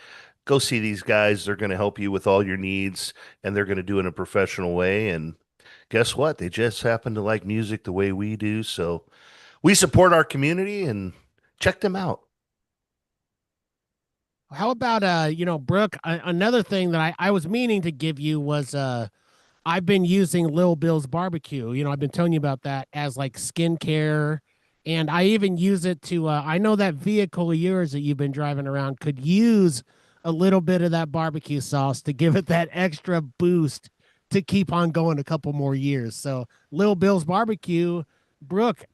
Speaker 3: go see these guys. They're going to help you with all your needs and they're going to do it in a professional way. And guess what? They just happen to like music the way we do. So we support our community and check them out.
Speaker 1: How about Brooke, another thing that I was meaning to give you was I've been using Lil Bill's barbecue. I've been telling you about that as like skincare. And I even use it to, I know that vehicle of yours that you've been driving around could use a little bit of that barbecue sauce to give it that extra boost to keep on going a couple more years. So Lil Bill's barbecue, Brooke,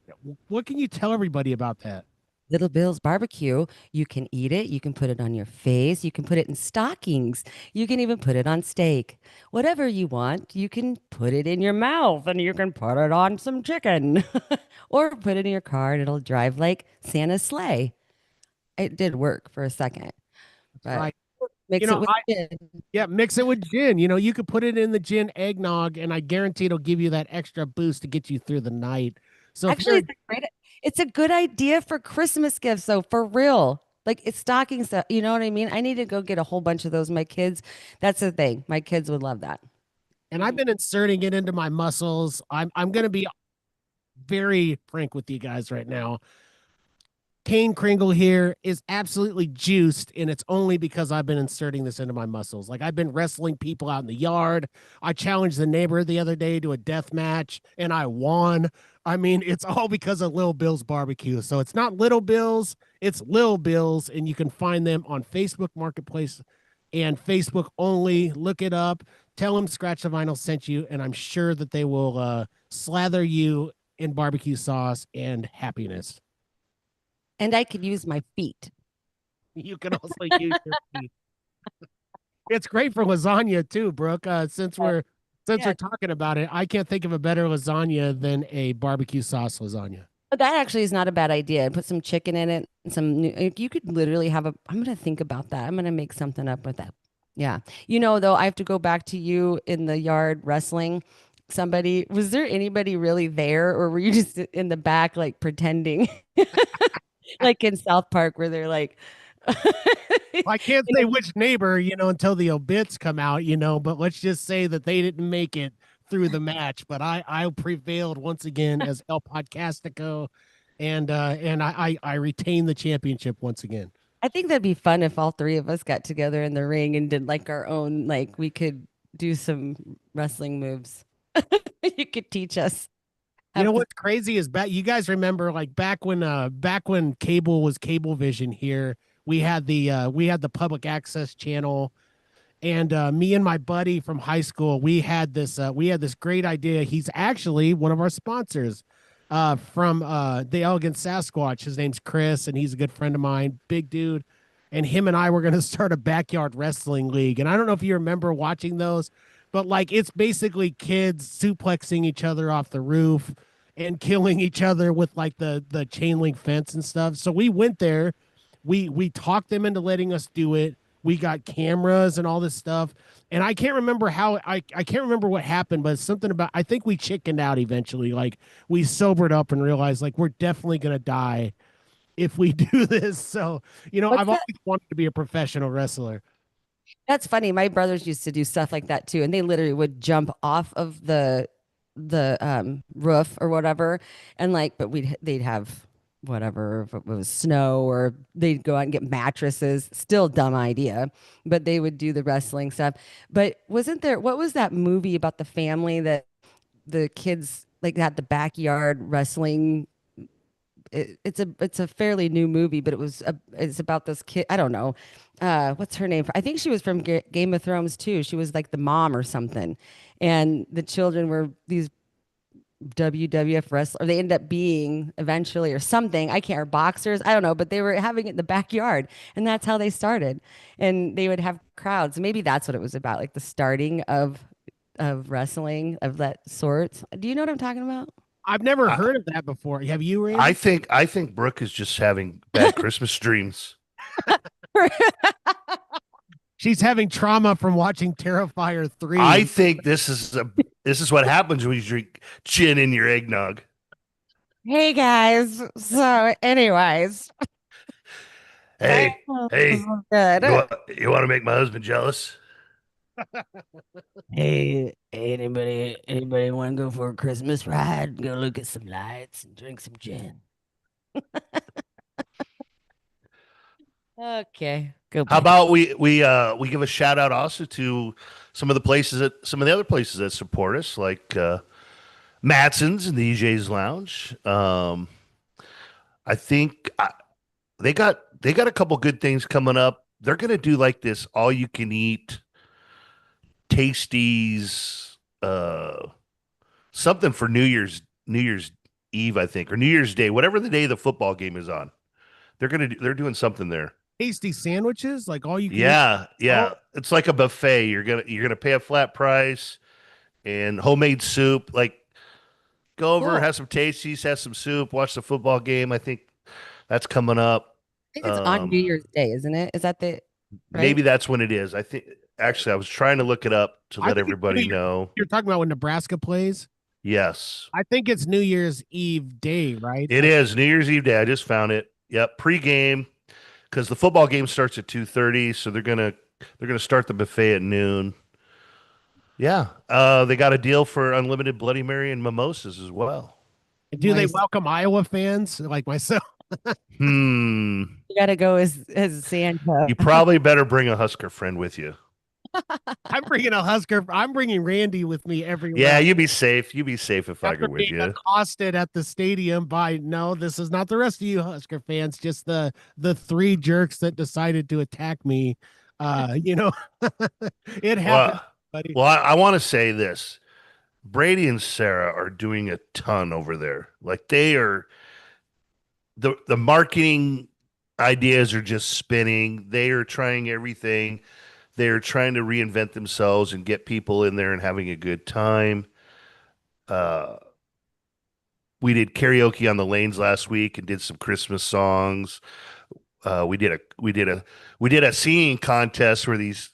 Speaker 1: what can you tell everybody about that?
Speaker 2: Little Bill's barbecue. You can eat it. You can put it on your face. You can put it in stockings. You can even put it on steak. Whatever you want, you can put it in your mouth and you can put it on some chicken or put it in your car and it'll drive like Santa's sleigh. It did work for a second,
Speaker 1: That's
Speaker 2: but
Speaker 1: right. You
Speaker 2: mix it
Speaker 1: know,
Speaker 2: with
Speaker 1: I
Speaker 2: gin.
Speaker 1: yeah, mix it with gin. You know, you could put it in the gin eggnog, and I guarantee it'll give you that extra boost to get you through the night. So if
Speaker 2: Actually,
Speaker 1: you're,
Speaker 2: it's a good idea for Christmas gifts, though, for real. Like it's stocking stuff. You know what I mean? I need to go get a whole bunch of those. My kids, that's the thing. My kids would love that.
Speaker 1: and I've been inserting it into my muscles. I'm going to be very frank with you guys right now. Kane Kringle here is absolutely juiced, and it's only because I've been inserting this into my muscles. Like I've been wrestling people out in the yard. I challenged the neighbor the other day to a death match, and I won. I mean, it's all because of Lil Bill's barbecue. So it's not Little Bill's, it's Lil Bill's, and you can find them on Facebook Marketplace and Facebook only. Look it up. Tell them Scratch the Vinyl sent you, and I'm sure that they will slather you in barbecue sauce and happiness.
Speaker 2: And I could use my feet.
Speaker 1: You can also use your feet. It's great for lasagna too, Brooke. Since we're
Speaker 2: Yeah.
Speaker 1: talking about it, I can't think of a better lasagna than a barbecue sauce lasagna.
Speaker 2: But that actually is not a bad idea. Put some chicken in it, and some you could literally have a I'm gonna think about that. I'm gonna make something up with that. Yeah. You know, though, I have to go back to you in the yard wrestling. Was there anybody really there, or were you just in the back like pretending? Like in South Park where they're like
Speaker 1: I can't say which neighbor, until the obits come out, but let's just say that they didn't make it through the match. But I prevailed once again as El Podcastico, and I retained the championship once again.
Speaker 2: I think that'd be fun if all three of us got together in the ring and did like our own, like we could do some wrestling moves. You could teach us.
Speaker 1: You
Speaker 2: Have
Speaker 1: know
Speaker 2: some,
Speaker 1: what's crazy is you guys remember like back when cable was Cablevision here, we had the public access channel, and me and my buddy from high school, we had this great idea. He's actually one of our sponsors from the Elegant Sasquatch. His name's Chris, and he's a good friend of mine, big dude. And him and I were going to start a backyard wrestling league. And I don't know if you remember watching those, but like it's basically kids suplexing each other off the roof and killing each other with like the chain link fence and stuff. So we went there, we talked them into letting us do it. We got cameras and all this stuff. And I can't remember I can't remember what happened, but it's something about I think we chickened out eventually. Like we sobered up and realized like we're definitely gonna die if we do this. So,
Speaker 2: what's
Speaker 1: I've always wanted to be a professional wrestler.
Speaker 2: That's funny. My brothers used to do stuff like that too, and they literally would jump off of the roof or whatever, and like, but they'd have whatever if it was snow or they'd go out and get mattresses. Still dumb idea, but they would do the wrestling stuff. But wasn't there? What was that movie about the family that the kids like had the backyard wrestling? It's a fairly new movie, but it's about this kid. I don't know, what's her name? I think she was from Game of Thrones too. She was like the mom or something, and the children were these WWF wrestlers. Or they end up being eventually or something. I can't. Or boxers. I don't know, but they were having it in the backyard, and that's how they started. And they would have crowds. Maybe that's what it was about, like the starting of wrestling of that sort. Do you know what I'm talking about?
Speaker 1: I've never
Speaker 3: I,
Speaker 1: heard of that before. Have you,
Speaker 3: I
Speaker 1: Randy?
Speaker 3: think I think Brooke is just having bad Christmas dreams.
Speaker 1: She's having trauma from watching Terrifier 3.
Speaker 3: I think this is what happens when you drink gin in your eggnog.
Speaker 2: Hey guys. So, anyways,
Speaker 3: Hey,
Speaker 2: this is
Speaker 3: hey,
Speaker 2: good.
Speaker 3: you want to make my husband jealous?
Speaker 2: Hey, anybody want to go for a Christmas ride? Go look at some lights and drink some gin. Okay, go
Speaker 3: How
Speaker 2: back.
Speaker 3: about we give a shout out also to some of the other places that support us, like Matson's and the EJ's Lounge. I think they got a couple good things coming up. They're gonna do like this all you can eat tasties, something for New Year's Eve, I think, or New Year's Day, whatever the day the football game is on. they're doing something there.
Speaker 1: Tasty sandwiches, like all you can eat.
Speaker 3: Yeah,
Speaker 1: Oh,
Speaker 3: yeah. It's like a buffet. You're gonna pay a flat price and homemade soup. Like go over,
Speaker 1: cool.
Speaker 3: have some tasties, have some soup, watch the football game. I think that's coming up.
Speaker 2: I think it's on New Year's Day, isn't it? Is that the right?
Speaker 3: Maybe that's when it is. I think actually I was trying to look it up to
Speaker 1: I
Speaker 3: let
Speaker 1: think it's New
Speaker 3: everybody
Speaker 1: Year's.
Speaker 3: know.
Speaker 1: You're talking about when Nebraska plays.
Speaker 3: Yes,
Speaker 1: I think it's New Year's Eve day, right?
Speaker 3: it is New Year's Eve day. I just found it. Yep, pregame because the football game starts at 2:30, so they're gonna start the buffet at noon. Yeah, they got a deal for unlimited Bloody Mary and mimosas as well.
Speaker 1: Do they
Speaker 2: Nice.
Speaker 1: welcome Iowa fans like myself?
Speaker 3: Hmm.
Speaker 2: You gotta go as Santa.
Speaker 3: You probably better bring a Husker friend with you.
Speaker 1: I'm bringing a Husker. I'm bringing Randy with me everywhere.
Speaker 3: Yeah, you be safe. You be safe if I
Speaker 1: After
Speaker 3: go with
Speaker 1: being
Speaker 3: you.
Speaker 1: accosted at the stadium by no, this is not the rest of you Husker fans, just the three jerks that decided to attack me. You know, it happened,
Speaker 3: Well,
Speaker 1: buddy.
Speaker 3: well, I want to say this. Brady and Sarah are doing a ton over there. Like they are the marketing ideas are just spinning. They are trying everything. They're trying to reinvent themselves and get people in there and having a good time. Uh, we did karaoke on the lanes last week and did some Christmas songs. We did a singing contest where these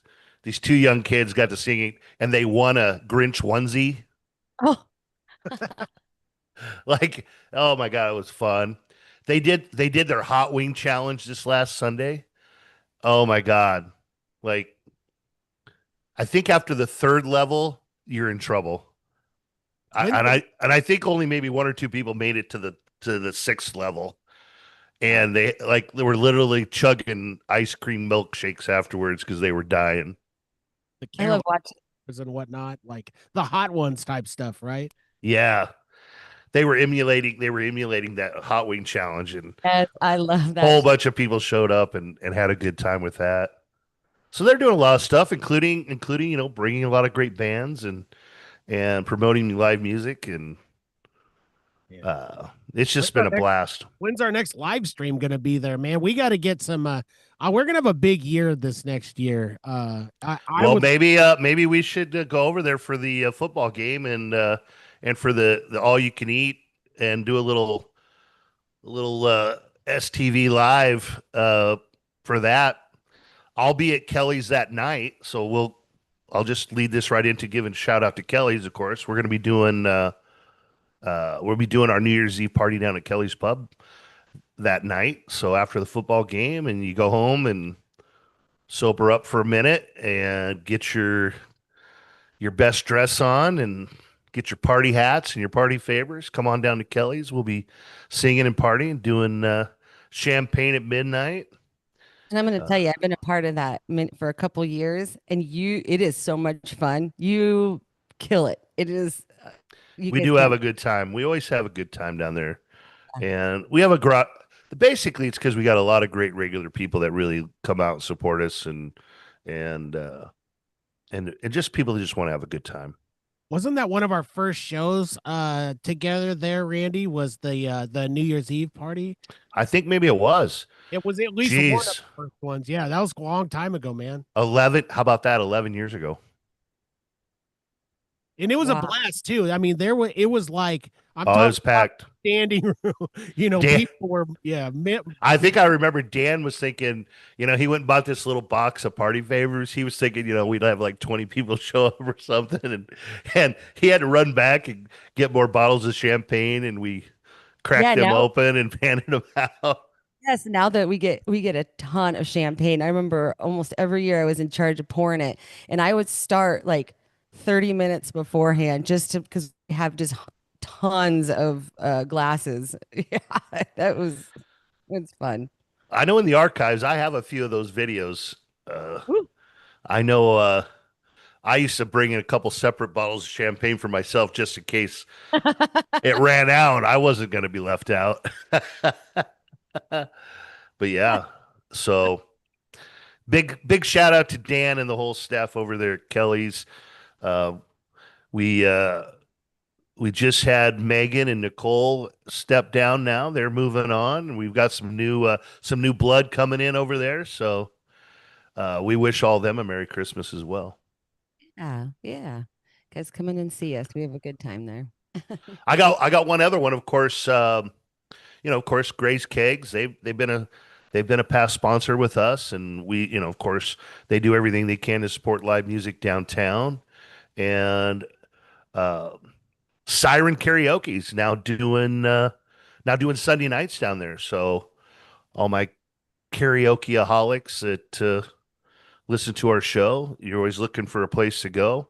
Speaker 3: two young kids got to singing and they won a Grinch onesie.
Speaker 2: Oh,
Speaker 3: Like, oh my God, it was fun. They did their hot wing challenge this last Sunday. Oh my God. Like, I think after the third level, you're in trouble. I,
Speaker 1: When
Speaker 3: and I think only maybe one or two people made it to the sixth level. And they were literally chugging ice cream milkshakes afterwards because they were dying.
Speaker 1: the
Speaker 2: I love
Speaker 1: carols
Speaker 2: watching.
Speaker 1: and whatnot, like the hot ones type stuff, right?
Speaker 3: Yeah. They were emulating that hot wing challenge and
Speaker 2: Yes, I love
Speaker 3: a
Speaker 2: that.
Speaker 3: whole bunch of people showed up and had a good time with that. So they're doing a lot of stuff, including bringing a lot of great bands and promoting live music, and
Speaker 1: Yeah.
Speaker 3: it's
Speaker 1: When's
Speaker 3: just been
Speaker 1: our
Speaker 3: a
Speaker 1: next
Speaker 3: blast.
Speaker 1: when's our next live stream gonna be there, man? We got to get some. We're gonna have a big year this next year. I
Speaker 3: Well,
Speaker 1: would.
Speaker 3: maybe we should go over there for the football game and for the all you can eat and do a little STV live for that. I'll be at Kelly's that night, so I'll just lead this right into giving shout out to Kelly's. Of course, we're going to be doing we'll be doing our New Year's Eve party down at Kelly's Pub that night. So after the football game, and you go home and sober up for a minute and get your best dress on and get your party hats and your party favors. Come on down to Kelly's. We'll be singing and partying, doing champagne at midnight.
Speaker 2: And I'm going to
Speaker 3: Uh,
Speaker 2: tell you, I've been a part of that for a couple years, and it is so much fun. You kill it. It is, you
Speaker 3: we
Speaker 2: guys
Speaker 3: do have
Speaker 2: can't.
Speaker 3: a good time. We always have a good time down there, and we have a gro- basically it's because we got a lot of great regular people that really come out and support us and uh and just people that just want to have a good time.
Speaker 1: Wasn't that one of our first shows together there, Randy? Was the New Year's Eve party?
Speaker 3: I think maybe it was.
Speaker 1: It was at least one of the
Speaker 3: Jeez.
Speaker 1: first ones. Yeah, that was a long time ago, man.
Speaker 3: 11, how about that? 11 years ago.
Speaker 1: And it was a
Speaker 2: Wow.
Speaker 1: blast too. I mean, it was like I'm
Speaker 3: Oh, it
Speaker 1: talking
Speaker 3: was packed.
Speaker 1: standing room.
Speaker 3: Dan,
Speaker 1: People were
Speaker 3: I think I remember Dan was thinking, he went and bought this little box of party favors. He was thinking, we'd have like 20 people show up or something. And he had to run back and get more bottles of champagne. And we cracked
Speaker 2: Yeah,
Speaker 3: them
Speaker 2: now
Speaker 3: open and handed them out.
Speaker 2: yes, now that we get a ton of champagne. I remember almost every year I was in charge of pouring it, and I would start like 30 minutes beforehand just to because we have just tons of glasses. Yeah, that was it's fun.
Speaker 3: I know in the archives, I have a few of those videos. Uh,
Speaker 2: Woo.
Speaker 3: I know I used to bring in a couple separate bottles of champagne for myself just in case it ran out. I wasn't going to be left out. But yeah, so big shout out to Dan and the whole staff over there at Kelly's. Uh, we we just had Megan and Nicole step down now. They're moving on. We've got some new blood coming in over there. So we wish all them a Merry Christmas as well.
Speaker 2: Yeah, yeah. Guys, come in and see us. We have a good time there.
Speaker 3: I got one other one, of course. Of course, Gray's Kegs. They've been a past sponsor with us, and of course, they do everything they can to support live music downtown. And uh, Siren Karaoke's now doing Sunday nights down there. So all my karaokeaholics that listen to our show, you're always looking for a place to go.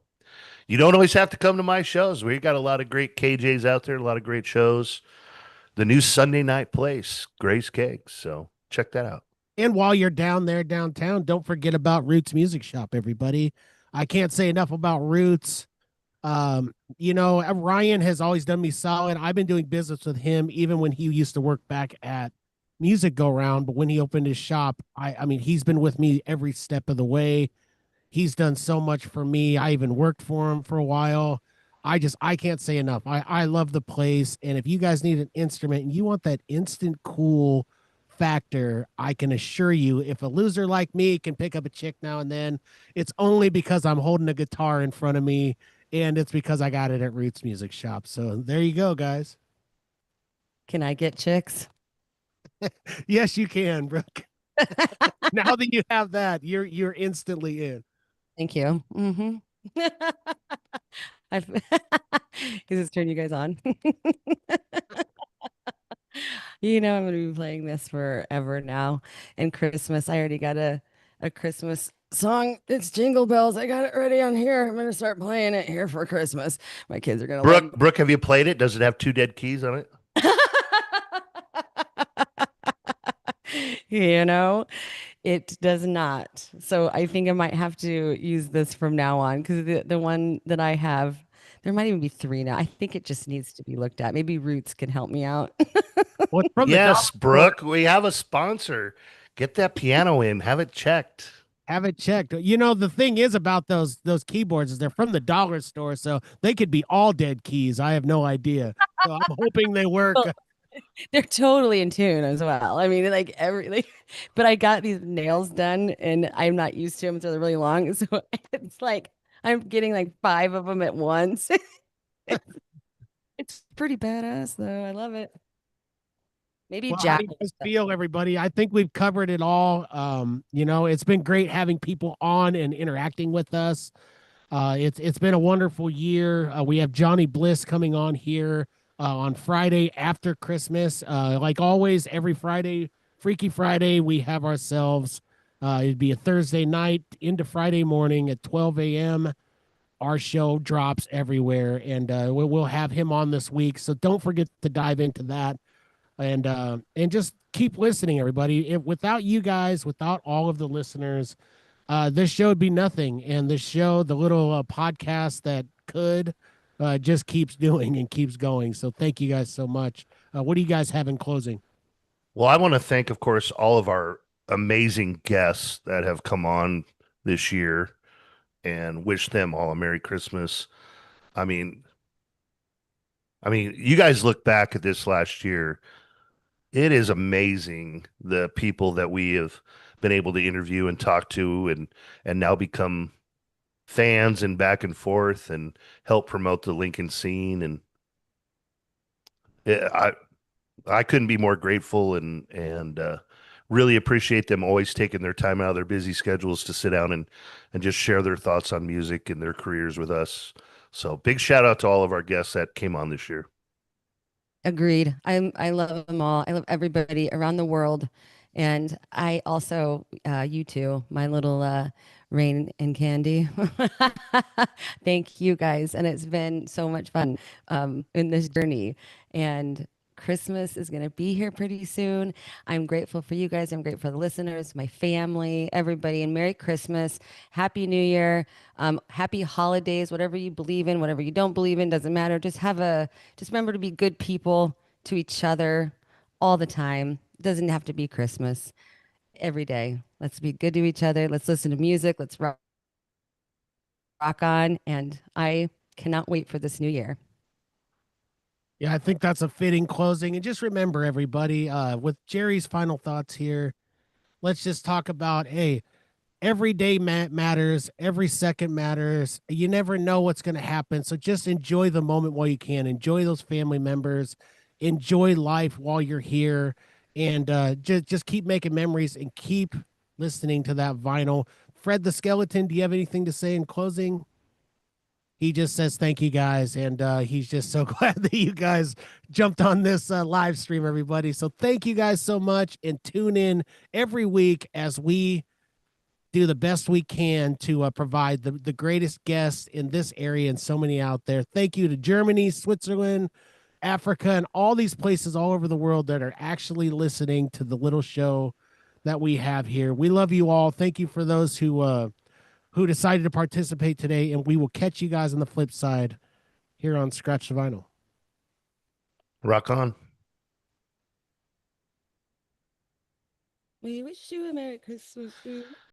Speaker 3: You don't always have to come to my shows. We got a lot of great KJs out there, a lot of great shows. The new Sunday night place, Gray's Cakes. So check that out.
Speaker 1: And while you're down there downtown, don't forget about Roots Music Shop, everybody. I can't say enough about Roots. Ryan has always done me solid. I've been doing business with him even when he used to work back at Music Go Round, but when he opened his shop, I mean, he's been with me every step of the way. He's done so much for me. I even worked for him for a while. I can't say enough. I love the place. And if you guys need an instrument and you want that instant cool factor, I can assure you, if a loser like me can pick up a chick now and then, it's only because I'm holding a guitar in front of me, and it's because I got it at Roots Music Shop. So there you go, guys.
Speaker 2: Can I get chicks?
Speaker 1: Yes, you can, Brooke. Now that you have that, you're instantly in.
Speaker 2: Thank you. Mm-hmm. I've Is this turn you guys on? I'm gonna be playing this forever now. And Christmas, I already got a Christmas song. It's Jingle Bells. I got it ready on here. I'm gonna start playing it here for Christmas. My kids are gonna
Speaker 3: Brooke, have you played it? Does it have two dead keys on it?
Speaker 2: It does not. So I think I might have to use this from now on because the one that I have, there might even be three now. I think it just needs to be looked at. Maybe Roots can help me out.
Speaker 1: Well, from
Speaker 3: Yes,
Speaker 1: the
Speaker 3: Brooke, we have a sponsor. Get that piano in, have it checked.
Speaker 1: have it checked. The thing is about those keyboards is they're from the dollar store, so they could be all dead keys. I have no idea. So I'm hoping they work.
Speaker 2: Well, they're totally in tune as well. I mean, but I got these nails done and I'm not used to them, so they're really long. So it's like I'm getting like 5 of them at once. It's pretty badass though. I love it. Maybe
Speaker 1: Well, how do
Speaker 2: Jack.
Speaker 1: you guys feel, everybody? I think we've covered it all. It's been great having people on and interacting with us. It's been a wonderful year. We have Johnny Bliss coming on here on Friday after Christmas. Like always, every Friday, Freaky Friday, we have ourselves. It'd be a Thursday night into Friday morning at 12 a.m. Our show drops everywhere, and we'll have him on this week. So don't forget to dive into that, and just keep listening, everybody. Without you guys, without all of the listeners, this show would be nothing. And this show, the little podcast that could, just keeps doing and keeps going. So thank you guys so much. What do you guys have in closing?
Speaker 3: Well, I want to thank, of course, all of our amazing guests that have come on this year and wish them all a Merry Christmas. I mean, you guys look back at this last year. It is amazing the people that we have been able to interview and talk to and now become fans and back and forth and help promote the Lincoln scene. And I couldn't be more grateful and really appreciate them always taking their time out of their busy schedules to sit down and just share their thoughts on music and their careers with us. So big shout out to all of our guests that came on this year.
Speaker 2: Agreed. I love them all. I love everybody around the world. And I also, you too, my little rain and candy. Thank you guys. And it's been so much fun in this journey. And Christmas is going to be here pretty soon. I'm grateful for you guys. I'm grateful for the listeners, my family, everybody. And Merry Christmas. Happy New Year. Happy holidays, whatever you believe in, whatever you don't believe in, doesn't matter. Just remember to be good people to each other all the time. It doesn't have to be Christmas. Every day. Let's be good to each other. Let's listen to music. Let's rock on. And I cannot wait for this new year.
Speaker 1: Yeah, I think that's a fitting closing. And just remember, everybody, with Jerry's final thoughts here, let's just talk about, hey, every day matters, every second matters. You never know what's going to happen. So just enjoy the moment while you can. Enjoy those family members. Enjoy life while you're here. And just keep making memories and keep listening to that vinyl. Fred the Skeleton, do you have anything to say in closing? He just says thank you guys, and he's just so glad that you guys jumped on this live stream, everybody. So thank you guys so much, and tune in every week as we do the best we can to provide the greatest guests in this area and so many out there. Thank you to Germany, Switzerland, Africa, and all these places all over the world that are actually listening to the little show that we have here. We love you all. Thank you for those who decided to participate today, and we will catch you guys on the flip side here on Scratch the Vinyl.
Speaker 3: Rock on.
Speaker 2: We wish you a Merry Christmas.